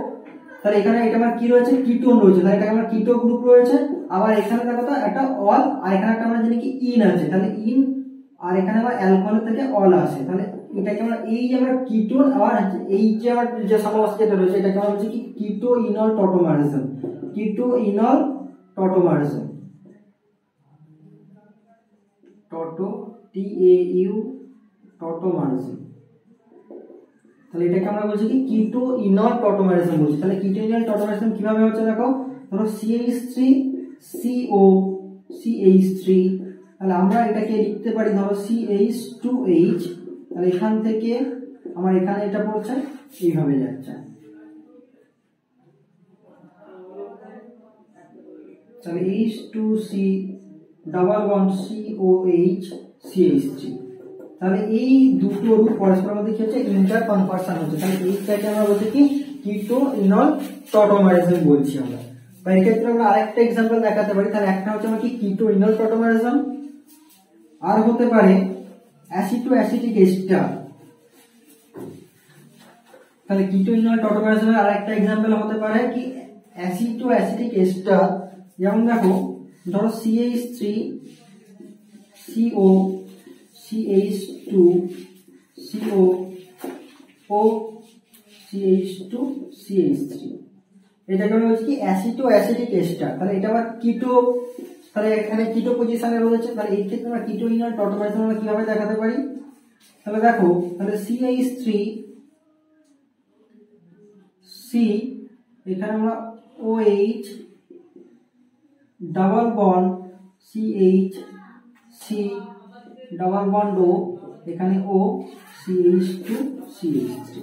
তাহলে এখানে এটা আমার কি রয়েছে, কিটোন রয়েছে, তাহলে এটাকে আমরা কিটো গ্রুপ রয়েছে। আবার এখানে দেখো তো একটা অল, আর এখানে একটা আমরা জানি কি ইন আছে, তাহলে ইন, আর এখানে আবার অ্যালকোহল থেকে অল আসে, তাহলে এটাকে আমরা এই যে আমরা কিটোন, আবার এই যে আমার যে সমাবস্থা যেটা রয়েছে এটাকে আমরা বলছি কি কিটো ইনল টটোমারিজম, কিটো ইনল টটোমারিজম, টটো TAU টটোমারিজম। তাহলে এটাকে আমরা বলছি কি কিটো ইনল টটোমারিজম বলছি। তাহলে কিটো ইনল টটোমারিজম কিভাবে হচ্ছে দেখো, ধরো CH3 CO CH3, তাহলে আমরা এটাকে লিখতে পারি ধরো CH2H, তাহলে এখান থেকে আমার এখানে এটা পড়ছে এইভাবে যাচ্ছে, তাহলে H2C double bond COH CH3। তাহলে এই দুটো রূপ পরস্পরের মধ্যে কি হচ্ছে, ইন্টার কনভার্সন হচ্ছে। তাহলে এইটাকে আমরা বলছি কি কিটো ইনল টটোমারিজম বলছি আমরা। বা এই ক্ষেত্রে আমরা আরেকটা एग्जांपल দেখাতে পারি। তাহলে একটা হচ্ছে আমরা কি কিটো ইনল টটোমারিজম, আর হতে পারে অ্যাসিড অ্যাসিটিক এস্টার। তাহলে কিটো ইনল টটোমারিজমের আরেকটা एग्जांपल হতে পারে কি অ্যাসিড অ্যাসিটিক এস্টার। যেমন দেখো ধরো CH3 CO CH2 CO O CH2 CH3, এটাকে আমরা বলছি কি অ্যাসিড অ্যাসিটিক এস্টার। তাহলে এটা আবার কিটো, তাহলে এখানে কিটো পজিশনে রয়েছে। তাহলে এই ক্ষেত্রে আমরা কিটো ইনল টটোমারিজম আমরা কিভাবে দেখাতে পারি, তাহলে দেখো তাহলে CH3 C, এখানে আমরা OH double bond CH C double bond O, এখানে O CH2 CH3।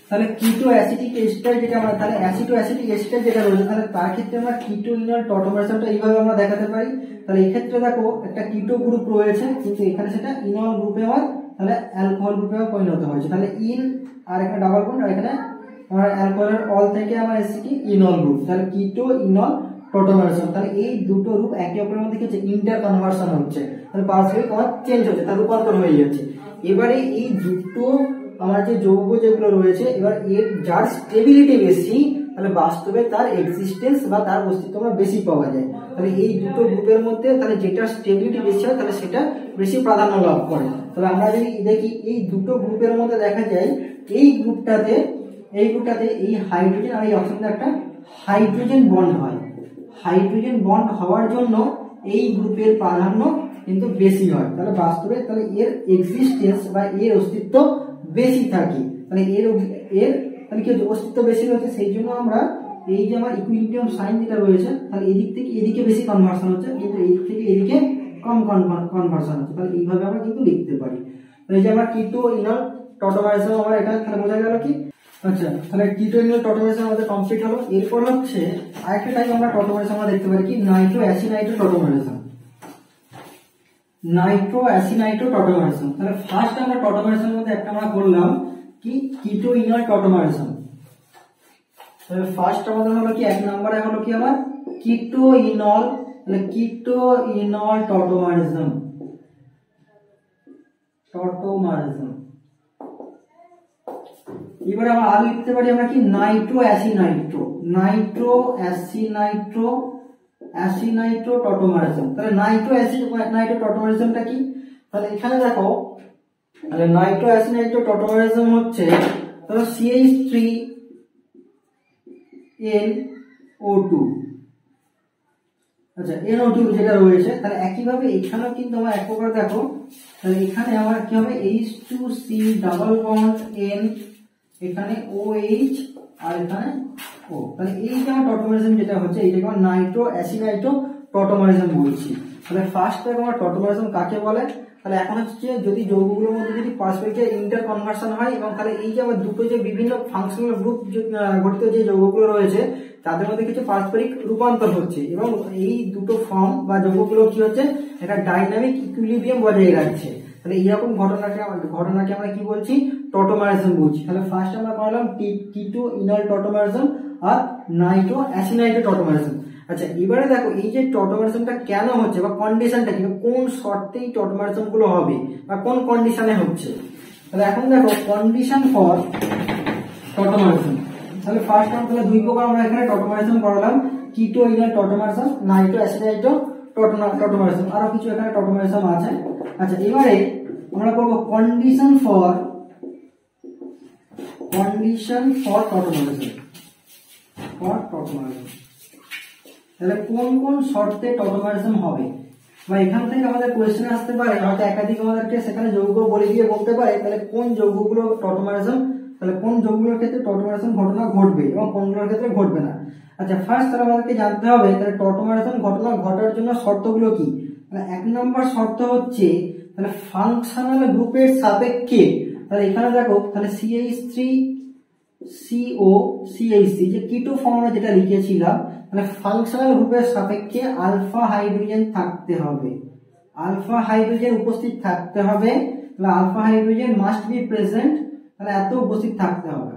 তাহলে কিটো অ্যাসিটিক এস্টার যেটা আমরা, তাহলে অ্যাসিড অ্যাসিটিক এস্টার যেটা রয়েছে, তাহলে তার ক্ষেত্রে আমরা কিটো ইনল টটোমারিজমটা এইভাবে আমরা দেখাতে পারি। তাহলে এই ক্ষেত্রে দেখো একটা কিটো গ্রুপ রয়েছে, কিন্তু এখানে সেটা ইনল গ্রুপে আমার তাহলে অ্যালকোহল গ্রুপে পরিণত হয়েছে। তাহলে ইন আর এখানে ডাবল বন্ড, আর এখানে আমার অ্যালকোহলের অল থেকে আমার এসেছে কি ইনল গ্রুপ, তাহলে কিটো ইনল টটোমারিজম। তাহলে এই দুটো রূপ একে অপরের মধ্যে কিছু ইন্টার কনভার্সন হচ্ছে, তাহলে পারস্পরিক আমার চেঞ্জ হচ্ছে, তার রূপান্তর হয়ে যাচ্ছে। এবারে এই দুটো আমার যে যৌগ যেগুলো রয়েছে, এবার এর যার স্টেবিলিটি বেশি, তাহলে বাস্তবে তার এক্সিস্টেন্স বা তার অস্তিত্ব আমরা বেশি পাওয়া যায়। তাহলে এই দুটো গ্রুপের মধ্যে তাহলে যেটা স্টেবিলিটি বেশি হয় তাহলে সেটা বেশি প্রাধান্য লাভ করে। তাহলে আমরা যদি দেখি এই দুটো গ্রুপের মধ্যে দেখা যায় এই গ্রুপটাতে এই হাইড্রোজেন আর এই অক্সিজেন একটা হাইড্রোজেন বন্ড হয়। হাইড্রোজেন বন্ড হওয়ার জন্য এই গ্রুপের প্রাধান্য কিন্তু বেশি হয়। তাহলে বাস্তবে তাহলে এর এক্সিস্টেন্স বা এর অস্তিত্ব বেশি থাকে। তাহলে এর তাহলে কি অস্তিত্ব বেশি রয়েছে, সেই জন্য আমরা এই যে আমার ইকুইলিব্রিয়াম সাইন যেটা রয়েছে, তাহলে এদিক থেকে এদিকে বেশি কনভার্সন হচ্ছে, কিন্তু এদিক থেকে এদিকে কম কনভার্সন হচ্ছে। তাহলে এইভাবে আমরা কিন্তু লিখতে পারি। এই যে আমরা কিটো ইনল টটোমারিজম আমরা এখানে তাহলে বোঝা গেল কি। আচ্ছা, তাহলে কিটো ইনল টটোমারিজম আমাদের কমপ্লিট হলো। এরপর হচ্ছে আরেকটা টাইপ আমরা টটোমারিজম আমরা দেখতে পারি কি nitro acinitro tautomerism. Nitro acinitro tautomerism. তাহলে ফার্স্ট আমরা টটোমারিজমের মধ্যে একটা আমরা করলাম কি কিটো ইনল টটোমারিজম। তাহলে ফার্স্ট আমাদের হলো কি এক নম্বরে হলো কি আমার কিটো ইনল, তাহলে কিটো ইনল টটোমারিজম। এবারে আমরা আর লিখতে পারি আমরা কি nitro acinitro. Nitro acinitro acinitro tautomerism. তাহলে নাইট্রো অ্যাসিনাইট্রো টটোমারিজমটা কি? তাহলে এখানে দেখো, তাহলে নাইট্রো অ্যাসিনাইট্রো টটোমারিজম হচ্ছে ধরো CH3NO2, আচ্ছা NO2 যেটা রয়েছে, তাহলে একইভাবে এখানেও কিন্তু আমার এক প্রকার দেখো, তাহলে এখানে আমার কি হবে H2C ডাবল বন্ড N, এখানে OH আর এখানে O। তাহলে এই যে আমার টটোমারিজম যেটা হচ্ছে এইটাকে আমরা নাইট্রো অ্যাসিনাইট্রো টটোমারিজম বলছি। তাহলে ফার্স্ট টাইম আমার টটোমারিজম কাকে বলে? তাহলে এখন হচ্ছে যদি যৌগগুলোর মধ্যে যদি পারস্পরিক ইন্টার কনভার্সন হয়, এবং তাহলে এই যে আমার দুটো যে বিভিন্ন ফাংশনাল গ্রুপ গঠিত যে যৌগগুলো রয়েছে তাদের মধ্যে কিছু পারস্পরিক রূপান্তর হচ্ছে, এবং এই দুটো ফর্ম বা যৌগগুলো কি হচ্ছে একটা ডাইনামিক ইকুইলিব্রিয়াম বজায় রাখছে। তাহলে এইরকম ঘটনাকে আমরা কি বলছি? টটোমারিজম বলছি। তাহলে ফার্স্ট আমরা করলাম T2 ইনাল টটোমারিজম আর নাইট্রো অ্যাসিনাইট্রো টটোমারিজম। আচ্ছা এবারে দেখো এই যে টটোমারিজমটা কেন হচ্ছে বা কন্ডিশনটা কি, কোন শর্তেই টটোমারিজম গুলো হবে বা কোন কন্ডিশনে হচ্ছে। তাহলে এখন দেখো কন্ডিশন ফর টটোমারিজম। তাহলে ফার্স্ট আমরা দুই প্রকার আমরা এখানে টটোমারিজম করলাম, T2 ইনাল tautomerism, nitro acinitro tautomerism, আরো কিছু এখানে টটোমারিজম আছে। আচ্ছা এবারে আমরা করব কন্ডিশন ফর টটোমারিজম। তাহলে কোন কোন শর্তে টটোমারিজম হবে, বা এখান থেকে আমাদের কোয়েশ্চেন আসতে পারে, হয়তো একাধিক আমাদেরকে সেখানে যৌগ বলে দিয়ে বলতে পারে তাহলে কোন যৌগগুলো টটোমারিজম, তাহলে কোন যৌগগুলোর ক্ষেত্রে টটোমারিজম ঘটনা ঘটবে এবং কোনগুলোর ক্ষেত্রে ঘটবে না। আচ্ছা ফার্স্ট তাহলে আমাদেরকে জানতে হবে তাহলে টটোমারিজম ঘটনা ঘটার জন্য শর্তগুলো কি। তাহলে এক নম্বর শর্ত হচ্ছে তাহলে ফাংশনাল গ্রুপের সাপেক্ষে, তাহলে এখানে দেখো তাহলে CH3COCH3 যে কিটো ফর্মে যেটা লিখেছিলাম, তাহলে ফাংশনাল গ্রুপের সাপেক্ষে আলফা হাইড্রোজেন থাকতে হবে, আলফা হাইড্রোজেন উপস্থিত থাকতে হবে। তাহলে alpha hydrogen must be present, তাহলে এত উপস্থিত থাকতে হবে।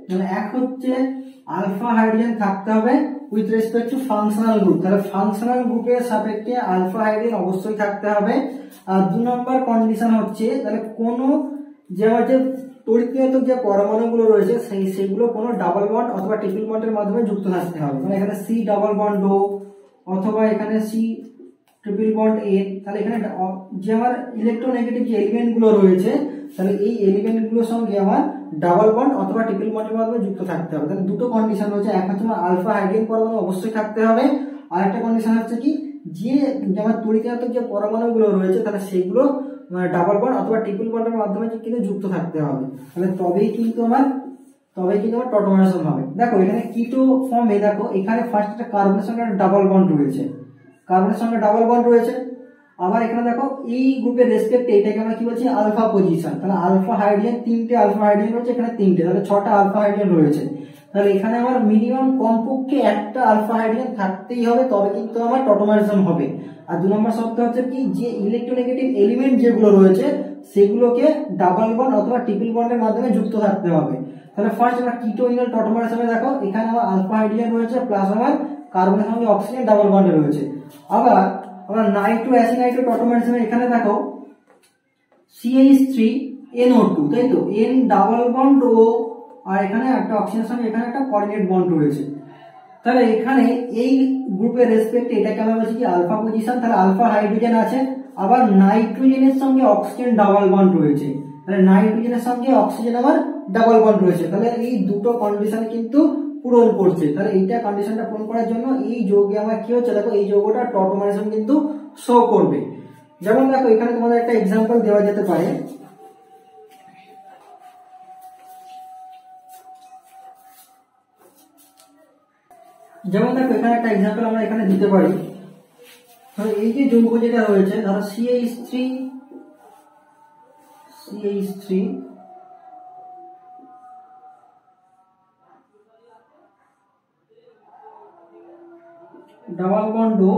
তাহলে এক হচ্ছে আলফা হাইড্রোজেন থাকতে হবে with respect to functional group, তাহলে ফাংশনাল গ্রুপের সাপেক্ষে আলফা হাইড্রোজেন অবশ্যই থাকতে হবে। আর দু নম্বর কন্ডিশন হচ্ছে তাহলে কোনো যে আমার যে তড়িৎ যে পরমাণুগুলো রয়েছে সেগুলো কোনো ডাবল বন্ড অথবা ট্রিপল বন্ডের মাধ্যমে যুক্ত থাকতে হবে, মানে এখানে C ডাবল বন্ড O অথবা এখানে C ট্রিপল বন্ড N। তাহলে এখানে যে আমার ইলেকট্রোনেগেটিভ যে এলিমেন্ট গুলো রয়েছে তাহলে এই এলিমেন্ট গুলোর সঙ্গে আমার ডাবল বন্ড অথবা ট্রিপল বন্ডের মাধ্যমে যুক্ত থাকতে হবে। তাহলে দুটো কন্ডিশন রয়েছে, এক হচ্ছে আলফা হাইড্রোজেন পরমাণু অবশ্যই থাকতে হবে, আর একটা কন্ডিশন হচ্ছে কি যে আমার তড়িৎ যে পরমাণুগুলো রয়েছে তাহলে সেগুলো ডাবল বন্ড অথবা ট্রিপল বন্ডের মাধ্যমে কিন্তু যুক্ত থাকতে হবে। তাহলে তবেই কিন্তু আমার টটোমারিজম হবে। দেখো এখানে কিটো ফর্মে দেখো এখানে ফার্স্ট একটা কার্বনের সঙ্গে ডাবল বন্ড রয়েছে, কার্বনের সঙ্গে ডাবল বন্ড রয়েছে। আবার এখানে দেখো এই গ্রুপের রেসপেক্টে এটাকে আমরা কি বলছি আলফা পজিশন, তাহলে আলফা হাইড্রোজেন তিনটে আলফা হাইড্রোজেন রয়েছে, এখানে তিনটে, তাহলে 6টা আলফা হাইড্রোজেন রয়েছে। তাহলে এখানে আমার মিনিমাম কমপক্ষে একটা আলফা হাইড্রোজেন থাকতেই হবে, তবে কিন্তু আমার টটোমারিজম হবে। আর দু নম্বর শর্ত হচ্ছে কি যে ইলেকট্রোনেগেটিভ এলিমেন্ট যেগুলো রয়েছে সেগুলোকে ডাবল বন্ড অথবা ট্রিপল বন্ডের মাধ্যমে যুক্ত থাকতে হবে। তাহলে ফার্স্ট আমরা কিটো ইনাল টটোমারিজমে দেখো এখানে আমার আলফা হাইড্রোজেন রয়েছে প্লাস আমার কার্বনের সঙ্গে অক্সিজেন ডাবল বন্ডে রয়েছে। আবার আমরা নাইট্রো অ্যাসিনাইট্রো টটোমারিজমে এখানে দেখো CH3NO2, তাই তো N ডাবল বন্ড O আর এখানে একটা অক্সিজেনের সঙ্গে এখানে একটা কোঅর্ডিনেট বন্ড রয়েছে। তাহলে এখানে এই গ্রুপের রেসপেক্টে এটাকে আমরা বলছি কি আলফা পজিশন, তাহলে আলফা হাইড্রোজেন আছে, আবার নাইট্রোজেনের সঙ্গে অক্সিজেন ডাবল বন্ড রয়েছে, তাহলে নাইট্রোজেনের সঙ্গে অক্সিজেন আবার ডাবল বন্ড রয়েছে। তাহলে এই দুটো কন্ডিশন কিন্তু পূরণ করছে। তাহলে এইটা কন্ডিশনটা পূরণ করার জন্য এই যৌগে আমার কি হচ্ছে দেখো এই যৌগটা টটোমারিজম কিন্তু শো করবে। যেমন দেখো এখানে তোমাদের একটা এক্সাম্পল দেওয়া যেতে পারে, যেমন দেখো এখানে একটা এক্সাম্পল আমরা এখানে দিতে পারি। তাহলে এই যে যৌগ যেটা রয়েছে ধরো CH3 double bond O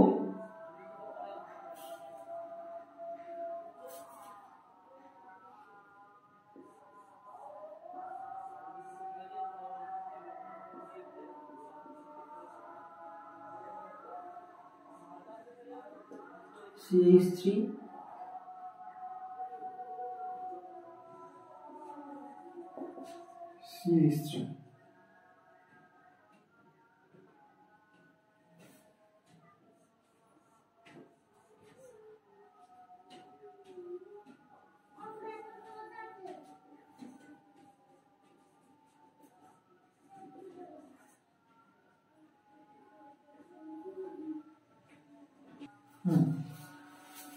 CH3 CH3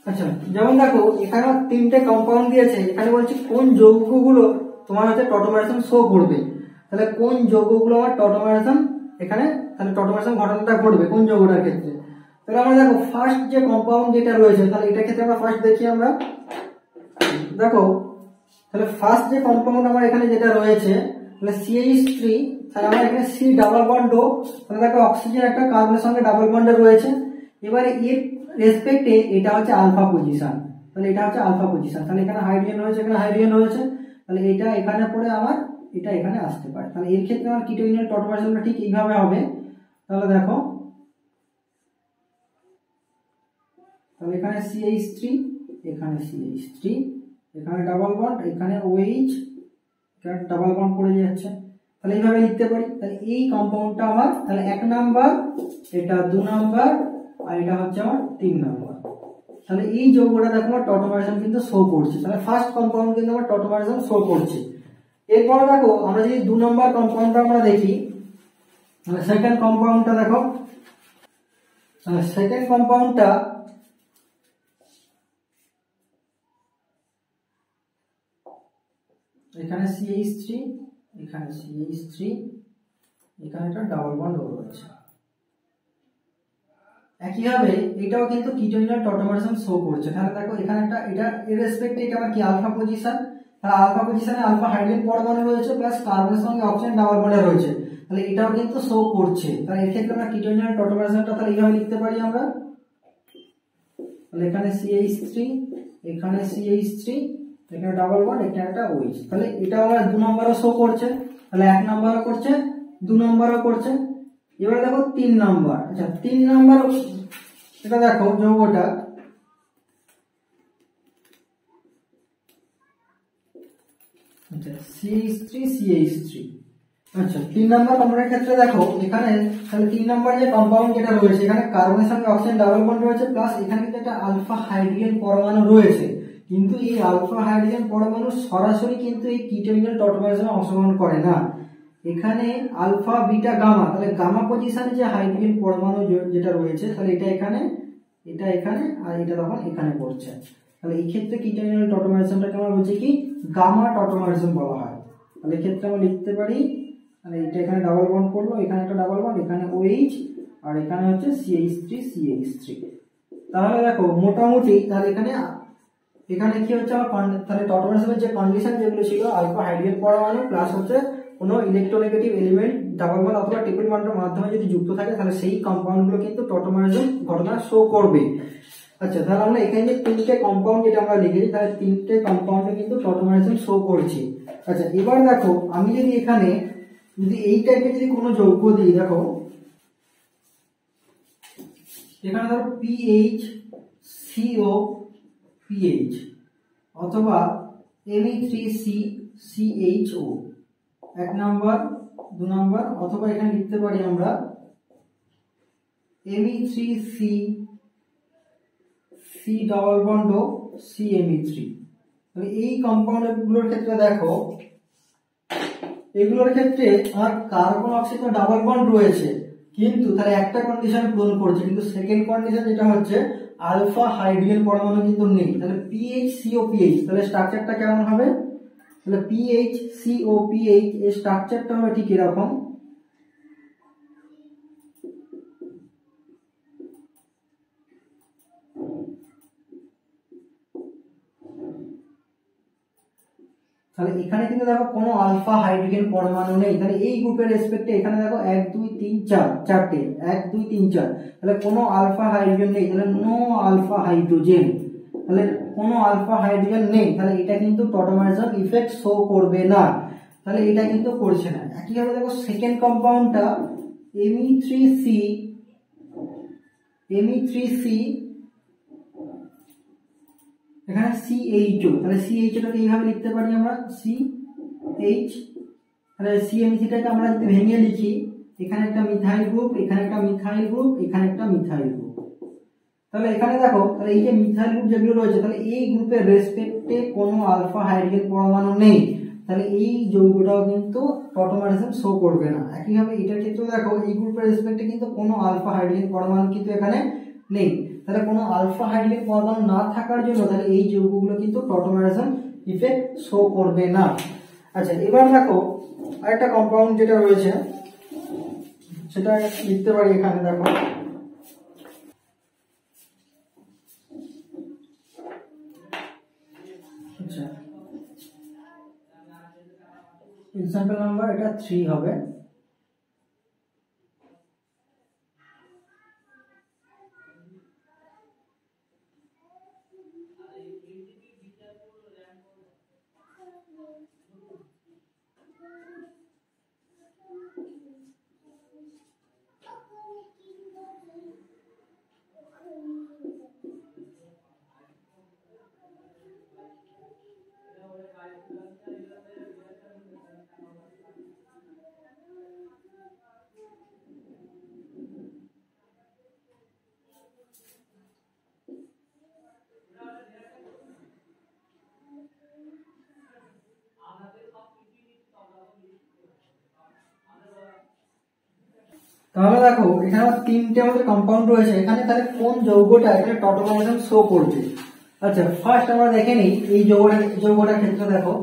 আচ্ছা, যেমন দেখো এখানে তিনটে কম্পাউন্ড দিয়েছে, এখানে বলছে কোন যৌগগুলো তোমার হচ্ছে টটোমারেশন শো করবে। তাহলে কোন যৌগগুলো আমার টটোমারেশন এখানে, তাহলে টটোমারেশন ঘটনাটা ঘটবে কোন যৌগটার ক্ষেত্রে। তাহলে আমরা দেখো ফার্স্ট যে কম্পাউন্ড যেটা রয়েছে, তাহলে এটার ক্ষেত্রে আমরা ফার্স্ট দেখি আমরা দেখো, তাহলে ফার্স্ট যে কম্পাউন্ড আমার এখানে যেটা রয়েছে তাহলে CH3, তাহলে আমার এখানে C ডাবল বন্ড ও, তাহলে দেখো অক্সিজেন একটা কার্বনের সঙ্গে ডাবল বন্ডে রয়েছে। এবারে এর রেসপেক্টে এটা হচ্ছে আলফা পজিশন, তাহলে এটা হচ্ছে আলফা পজিশন, তাহলে এখানে হাইড্রোজেন রয়েছে, এখানে হাইড্রোজেন রয়েছে, তাহলে এটা এখানে পড়ে আমার এটা এখানে আসতে পারে। তাহলে এর ক্ষেত্রে আমার কিটোইনের টটোমারেশনটা ঠিক এইভাবে হবে। তাহলে দেখো, তাহলে এখানে CH3, এখানে CH3, এখানে ডাবল বন্ড, এখানে OH, এখানে ডাবল বন্ড পড়ে যাচ্ছে। তাহলে এইভাবে লিখতে পারি। তাহলে এই কম্পাউন্ডটা আমার তাহলে 1 নাম্বার, এটা 2 নাম্বার, আর এটা হচ্ছে আমার 3 নাম্বার। তাহলে এই যৌগটা দেখো আমার টটোমারেশন কিন্তু শো করছে। তাহলে ফার্স্ট কম্পাউন্ড কিন্তু আমার টটোমারেশন শো করছে। এরপর দেখো আমরা যদি 2 নাম্বার কম্পাউন্ডটা আমরা দেখি, তাহলে সেকেন্ড কম্পাউন্ডটা দেখো, তাহলে সেকেন্ড কম্পাউন্ডটা এখানে CH3, এখানে CH3, এখানে একটা ডাবল বন্ড রয়েছে। একইভাবে এটাও কিন্তু কিটোইনের টটোমারেশন শো করছে। তাহলে দেখো এখানে একটা, এটা এর রেসপেক্টে এটা আমার কি আলফা পজিশন, তাহলে আলফা পজিশনে আলফা হাইড্রোজেন পরমাণু রয়েছে প্লাস কার্বনের সঙ্গে অক্সিজেন ডাবল বন্ডে রয়েছে। তাহলে এটাও কিন্তু শো করছে। তাহলে এই ক্ষেত্রে আমরা কিটোইনের টটোমারেশনটা তাহলে এইভাবে লিখতে পারি আমরা, তাহলে এখানে CH3, এখানে CH3, এখানে ডাবল বন্ড, এখানে একটা OH। তাহলে এটা আমরা 2 নম্বরও শো করছে, তাহলে 1 নম্বরও করছে, 2 নম্বরও করছে। এবারে দেখো 3 নাম্বার, আচ্ছা 3 নাম্বার এটা দেখো যৌগটা, আচ্ছা CH3, CH3, আচ্ছা 3 নাম্বার কম্পাউন্ডের ক্ষেত্রে দেখো এখানে, তাহলে 3 নাম্বার যে কম্পাউন্ড যেটা রয়েছে এখানে কার্বনের সঙ্গে অক্সিজেন ডাবল বন্ড রয়েছে প্লাস এখানে কিন্তু একটা আলফা হাইড্রোজেন পরমাণু রয়েছে। কিন্তু এই আলফা হাইড্রোজেন পরমাণু সরাসরি কিন্তু এই কিটোইনের টটোমারেশনে অংশগ্রহণ করে না। এখানে আলফা বিটা গামা, তাহলে গামা পজিশনে যে হাইড্রোজেন পরমাণু যেটা রয়েছে তাহলে এটা এখানে, এটা এখানে, আর এটা তখন এখানে পড়ছে। তাহলে এই ক্ষেত্রে কিটোইনের টটোমারেশনটাকে আমরা বলছি কি গামা টটোমারেশন বলা হয়। তাহলে এই ক্ষেত্রে আমরা লিখতে পারি, তাহলে এটা এখানে ডাবল বন্ড করলো, এখানে একটা ডাবল বন্ড, এখানে OH, আর এখানে হচ্ছে CH3, CH3। তাহলে দেখো মোটামুটি তাহলে এখানে কি হচ্ছে আমার, তাহলে টটোমারেশনের যে কন্ডিশন যেগুলো ছিল আলফা হাইড্রোজেন পরমাণু প্লাস হচ্ছে কোনো ইলেকট্রোনেগেটিভ এলিমেন্ট ডাবল বন্ড অথবা ট্রিপল বন্ডের মাধ্যমে যদি যুক্ত থাকে তাহলে সেই কম্পাউন্ডগুলো কিন্তু টটোমারেশন ঘটনা শো করবে। আচ্ছা, তাহলে আমরা এখানে যে 3টে কম্পাউন্ড যেটা আমরা লিখেছি তাহলে 3টে কম্পাউন্ডে কিন্তু টটোমারেশন শো করছে। আচ্ছা, এবার দেখো আমি যদি এখানে যদি এই টাইপের যদি কোনো যৌগ দিই, দেখো এখানে ধরো PH, CO, PH, অথবা Me3C, CHO, 1 নাম্বার, 2 নাম্বার, অথবা এখানে লিখতে পারি আমরা Me3C, C ডাবল বন্ড ও CMe3। তাহলে এই কম্পাউন্ডগুলোর ক্ষেত্রে দেখো এগুলোর ক্ষেত্রে আমার কার্বন অক্সিজেন ডাবল বন্ড রয়েছে, কিন্তু তাহলে একটা কন্ডিশন পূরণ করছে, কিন্তু সেকেন্ড কন্ডিশন যেটা হচ্ছে আলফা হাইড্রোজেন পরমাণু কিন্তু নেই। তাহলে PHCOPH, তাহলে স্ট্রাকচারটা কেমন হবে, তাহলে PHCOPH এর স্ট্রাকচারটা হবে ঠিক এরকম। তাহলে এখানে কিন্তু দেখো কোনো আলফা হাইড্রোজেন পরমাণু নেই। তাহলে এই গ্রুপের রেসপেক্টে এখানে দেখো 1 2 3 4 চারটে 1 2 3 4, তাহলে কোনো আলফা হাইড্রোজেন নেই, তাহলে নো আলফা হাইড্রোজেন, তাহলে কোনো আলফা হাইড্রোজেন নেই, তাহলে এটা কিন্তু টটোমারেশন ইফেক্ট শো করবে না, তাহলে এটা কিন্তু করছে না। একইভাবে দেখো সেকেন্ড কম্পাউন্ডটা Me3C, এখানে CHO, তাহলে CHOটাকে এইভাবে লিখতে পারি আমরা CH, তাহলে CMC-টাকে আমরা যদি ভেঙে লিখি, এখানে একটা মিথাইল গ্রুপ, এখানে একটা মিথাইল গ্রুপ, এখানে একটা মিথাইল গ্রুপ। তাহলে এখানে দেখো তাহলে এই যে মিথাইল গ্রুপ যেগুলো রয়েছে তাহলে এই গ্রুপের রেসপেক্টে কোনো আলফা হাইড্রোজেন পরমাণু নেই, তাহলে এই যৌগটাও কিন্তু টটোমারেশন শো করবে না। একইভাবে এটার ক্ষেত্রে দেখো এই গ্রুপের রেসপেক্টে কিন্তু কোনো আলফা হাইড্রোজেন পরমাণু কিন্তু এখানে নেই, তাহলে কোনো আলফা হাইড্রোজেন পরমাণু না থাকার জন্য তাহলে এই যৌগগুলো কিন্তু টটোমারাইজেশন ইফেক্ট শো করবে না। আচ্ছা, এবার দেখো আরেকটা কম্পাউন্ড যেটা রয়েছে সেটা লিখতে পারি এখানে। দেখো আচ্ছা, এক্সাম্পল নাম্বার এটা 3 হবে। তাহলে দেখো এখানে তিনটে আমাদের কম্পাউন্ড রয়েছে, এখানে তাহলে কোন যৌগটা এখানে টটোমারাইজেশন শো করবে। আচ্ছা, ফার্স্ট আমরা দেখে নিই এই যৌগটার ক্ষেত্রে। দেখো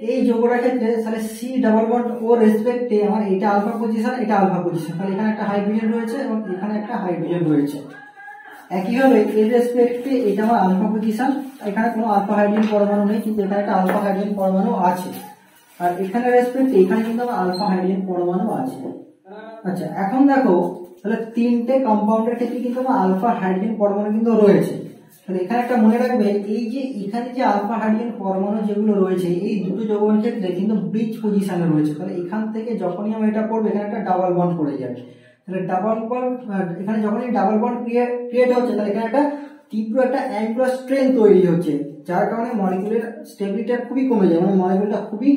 এই যৌগটার ক্ষেত্রে তাহলে সি ডাবল বন্ড ও রেসপেক্টে আমার এটা আলফা পজিশন, এটা আলফা পজিশন, তাহলে এখানে একটা হাইড্রোজেন রয়েছে এবং এখানে একটা হাইড্রোজেন রয়েছে। একইভাবে এর রেসপেক্টে এটা আমার আলফা পজিশন, এখানে কোনো আলফা হাইড্রোজেন পরমাণু নেই কিন্তু এখানে একটা আলফা হাইড্রোজেন পরমাণু আছে। আর এখানে রেসপেক্টে এখানে কিন্তু আমার আলফা হাইড্রোজেন পরমাণু আছে। আচ্ছা, এখন দেখো তাহলে তিনটে কম্পাউন্ডের ক্ষেত্রে কিন্তু আমার আলফা হাইড্রোজেন পরমাণু কিন্তু রয়েছে। তাহলে এখানে একটা মনে রাখবে, এই যে এখানে যে আলফা হাইড্রোজেন পরমাণু যেগুলো রয়েছে এই দুটো যৌগের ক্ষেত্রে কিন্তু ব্রিজ পজিশনে রয়েছে। তাহলে এখান থেকে যখনই আমরা এটা পড়বো এখানে একটা ডাবল বন্ড পড়ে যাবে। তাহলে ডাবল বন্ড এখানে যখনই ডাবল বন্ড ক্রিয়েট হচ্ছে তাহলে এখানে একটা তীব্র একটা অ্যাঙ্গুলার স্ট্রেন তৈরি হচ্ছে, যার কারণে মলিকিউলের স্টেবিলিটি খুবই কমে যায়, মানে মলিকিউলটা খুবই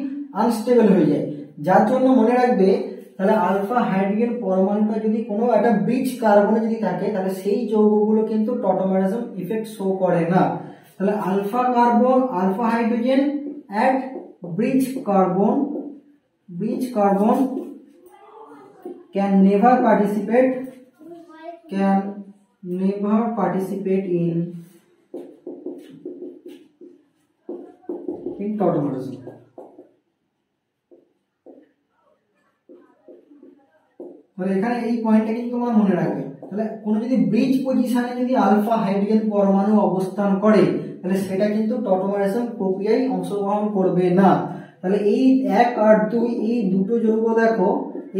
আনস্টেবল হয়ে যায়। যার জন্য মনে রাখবে তাহলে আলফা হাইড্রোজেন পরমাণুটা যদি কোনো একটা ব্রিজ কার্বনে যদি থাকে তাহলে সেই যৌগগুলো কিন্তু টটোমারাইজেশন ইফেক্ট শো করে না। তাহলে alpha carbon, alpha hydrogen at bridge carbon can never participate in tautomerism. তাহলে এখানে এই পয়েন্টটা কিন্তু তোমার মনে রাখবে। তাহলে কোনো যদি ব্রিজ পজিশনে যদি আলফা হাইড্রোজেন পরমাণু অবস্থান করে তাহলে সেটা কিন্তু টটোমারাইজেশন প্রক্রিয়ায় অংশগ্রহণ করবে না। তাহলে এই 1 আর 2 এই দুটো যৌগ দেখো,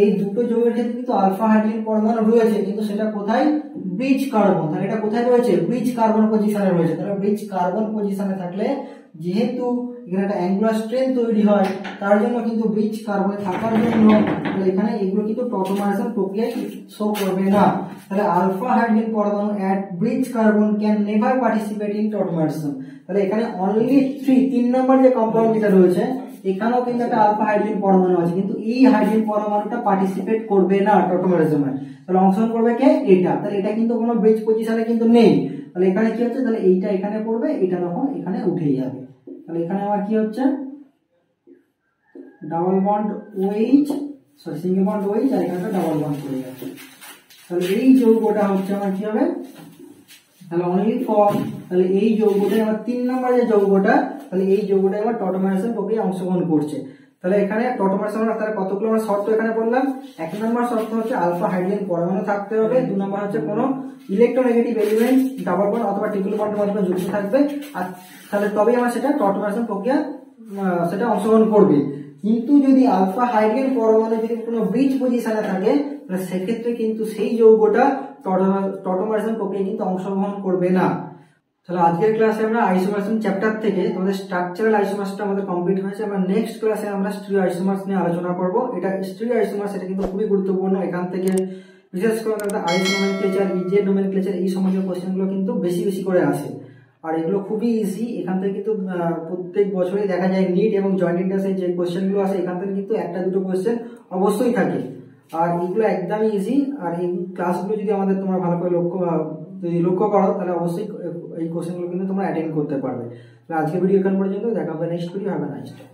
এই দুটো যৌগের ক্ষেত্রে কিন্তু আলফা হাইড্রোজেন পরমাণু রয়েছে কিন্তু সেটা কোথায়, ব্রিজ কার্বন। তাহলে এটা কোথায় রয়েছে, ব্রিজ কার্বন পজিশনে রয়েছে। তাহলে ব্রিজ কার্বন পজিশনে থাকলে যেহেতু এখানে একটা অ্যাঙ্গুলার স্ট্রেন তৈরি হয় তার জন্য কিন্তু ব্রিজ কার্বনে থাকার জন্য এখানে এগুলো কিন্তু টটোমারাইজেশন প্রক্রিয়ায় শো করবে না। তাহলে আলফা হাইড্রোজেন পরমাণু at bridge carbon can never participate in tautomerization. তাহলে এখানে অনলি 3 নম্বর যে কম্পাউন্ড যেটা রয়েছে এখানেও কিন্তু একটা আলফা হাইড্রোজেন পরমাণু আছে কিন্তু এই হাইড্রোজেন পরমাণুটা পার্টিসিপেট করবে না টটোমারাইজেশনে। তাহলে অংশগ্রহণ করবে কে, এটা। তাহলে এটা কিন্তু কোনো ব্রিজ পজিশনে কিন্তু নেই। তাহলে এখানে কি হচ্ছে, তাহলে এইটা এখানে পড়বে, এটা তখন এখানে উঠে যাবে। তাহলে এখানে আবার কি হচ্ছে, double bond OH, sorry single bond OH আর এখানে ডাবল বন্ড পড়ে যাচ্ছে। তাহলে এই যৌগটা হচ্ছে আমার কি হবে, তাহলে অনলি ফর, তাহলে এই যৌগটা আমার 3 নম্বর যে যৌগটা, তাহলে এই যৌগটা আমার টটোমারাইজেশন প্রক্রিয়ায় অংশগ্রহণ করছে। তাহলে এখানে টটোমারাইজেশন তাহলে কতগুলো আমরা শর্ত এখানে বললাম। 1 নম্বর শর্ত হচ্ছে আলফা হাইড্রোজেন পরমাণু থাকতে হবে। 2 নম্বর হচ্ছে কোনো ইলেকট্রোনেগেটিভ এলিমেন্ট ডাবল বন্ড অথবা ট্রিপল বন্ডের মাধ্যমে যুক্ত থাকবে, আর তাহলে তবেই আমার সেটা টটোমারাইজেশন প্রক্রিয়া সেটা অংশগ্রহণ করবে। কিন্তু যদি আলফা হাইড্রোজেন পরমাণু যদি কোনো ব্রিজ পজিশনে থাকে তাহলে সেক্ষেত্রে কিন্তু সেই যৌগটা টটোমারাইজেশন প্রক্রিয়া কিন্তু অংশগ্রহণ করবে না। তাহলে আজকের ক্লাসে আমরা আইসোমার্স চ্যাপ্টার থেকে তোমাদের স্ট্রাকচারাল আইসোমার্সটা আমাদের কমপ্লিট হয়েছে। আমরা নেক্সট ক্লাসে আমরা স্টিরিও আইসোমার্স নিয়ে আলোচনা করব। এটা স্টিরিও আইসোমার্স, এটা কিন্তু খুবই গুরুত্বপূর্ণ। এখান থেকে বিশেষ করে আইস নোমেনক্লেচার, ইজেড নোমেনক্লেচার এই সমস্ত কোশ্চেনগুলো কিন্তু বেশি করে আসে আর এগুলো খুবই ইজি। এখান থেকে কিন্তু প্রত্যেক বছরই দেখা যায় নিট এবং জয়েন্ট এন্ট্রান্সে যে কোশ্চেনগুলো আসে এখান থেকে কিন্তু 1-2 কোশ্চেন অবশ্যই থাকে আর এগুলো একদমই ইজি। আর এই ক্লাসগুলো যদি আমাদের তোমরা ভালো করে লক্ষ্য করো তাহলে অবশ্যই এই কোশ্চেনগুলো কিন্তু তোমরা অ্যাটেন্ড করতে পারবে। আজকে ভিডিও এখান পর্যন্ত, দেখা হবে next video. Have a nice day.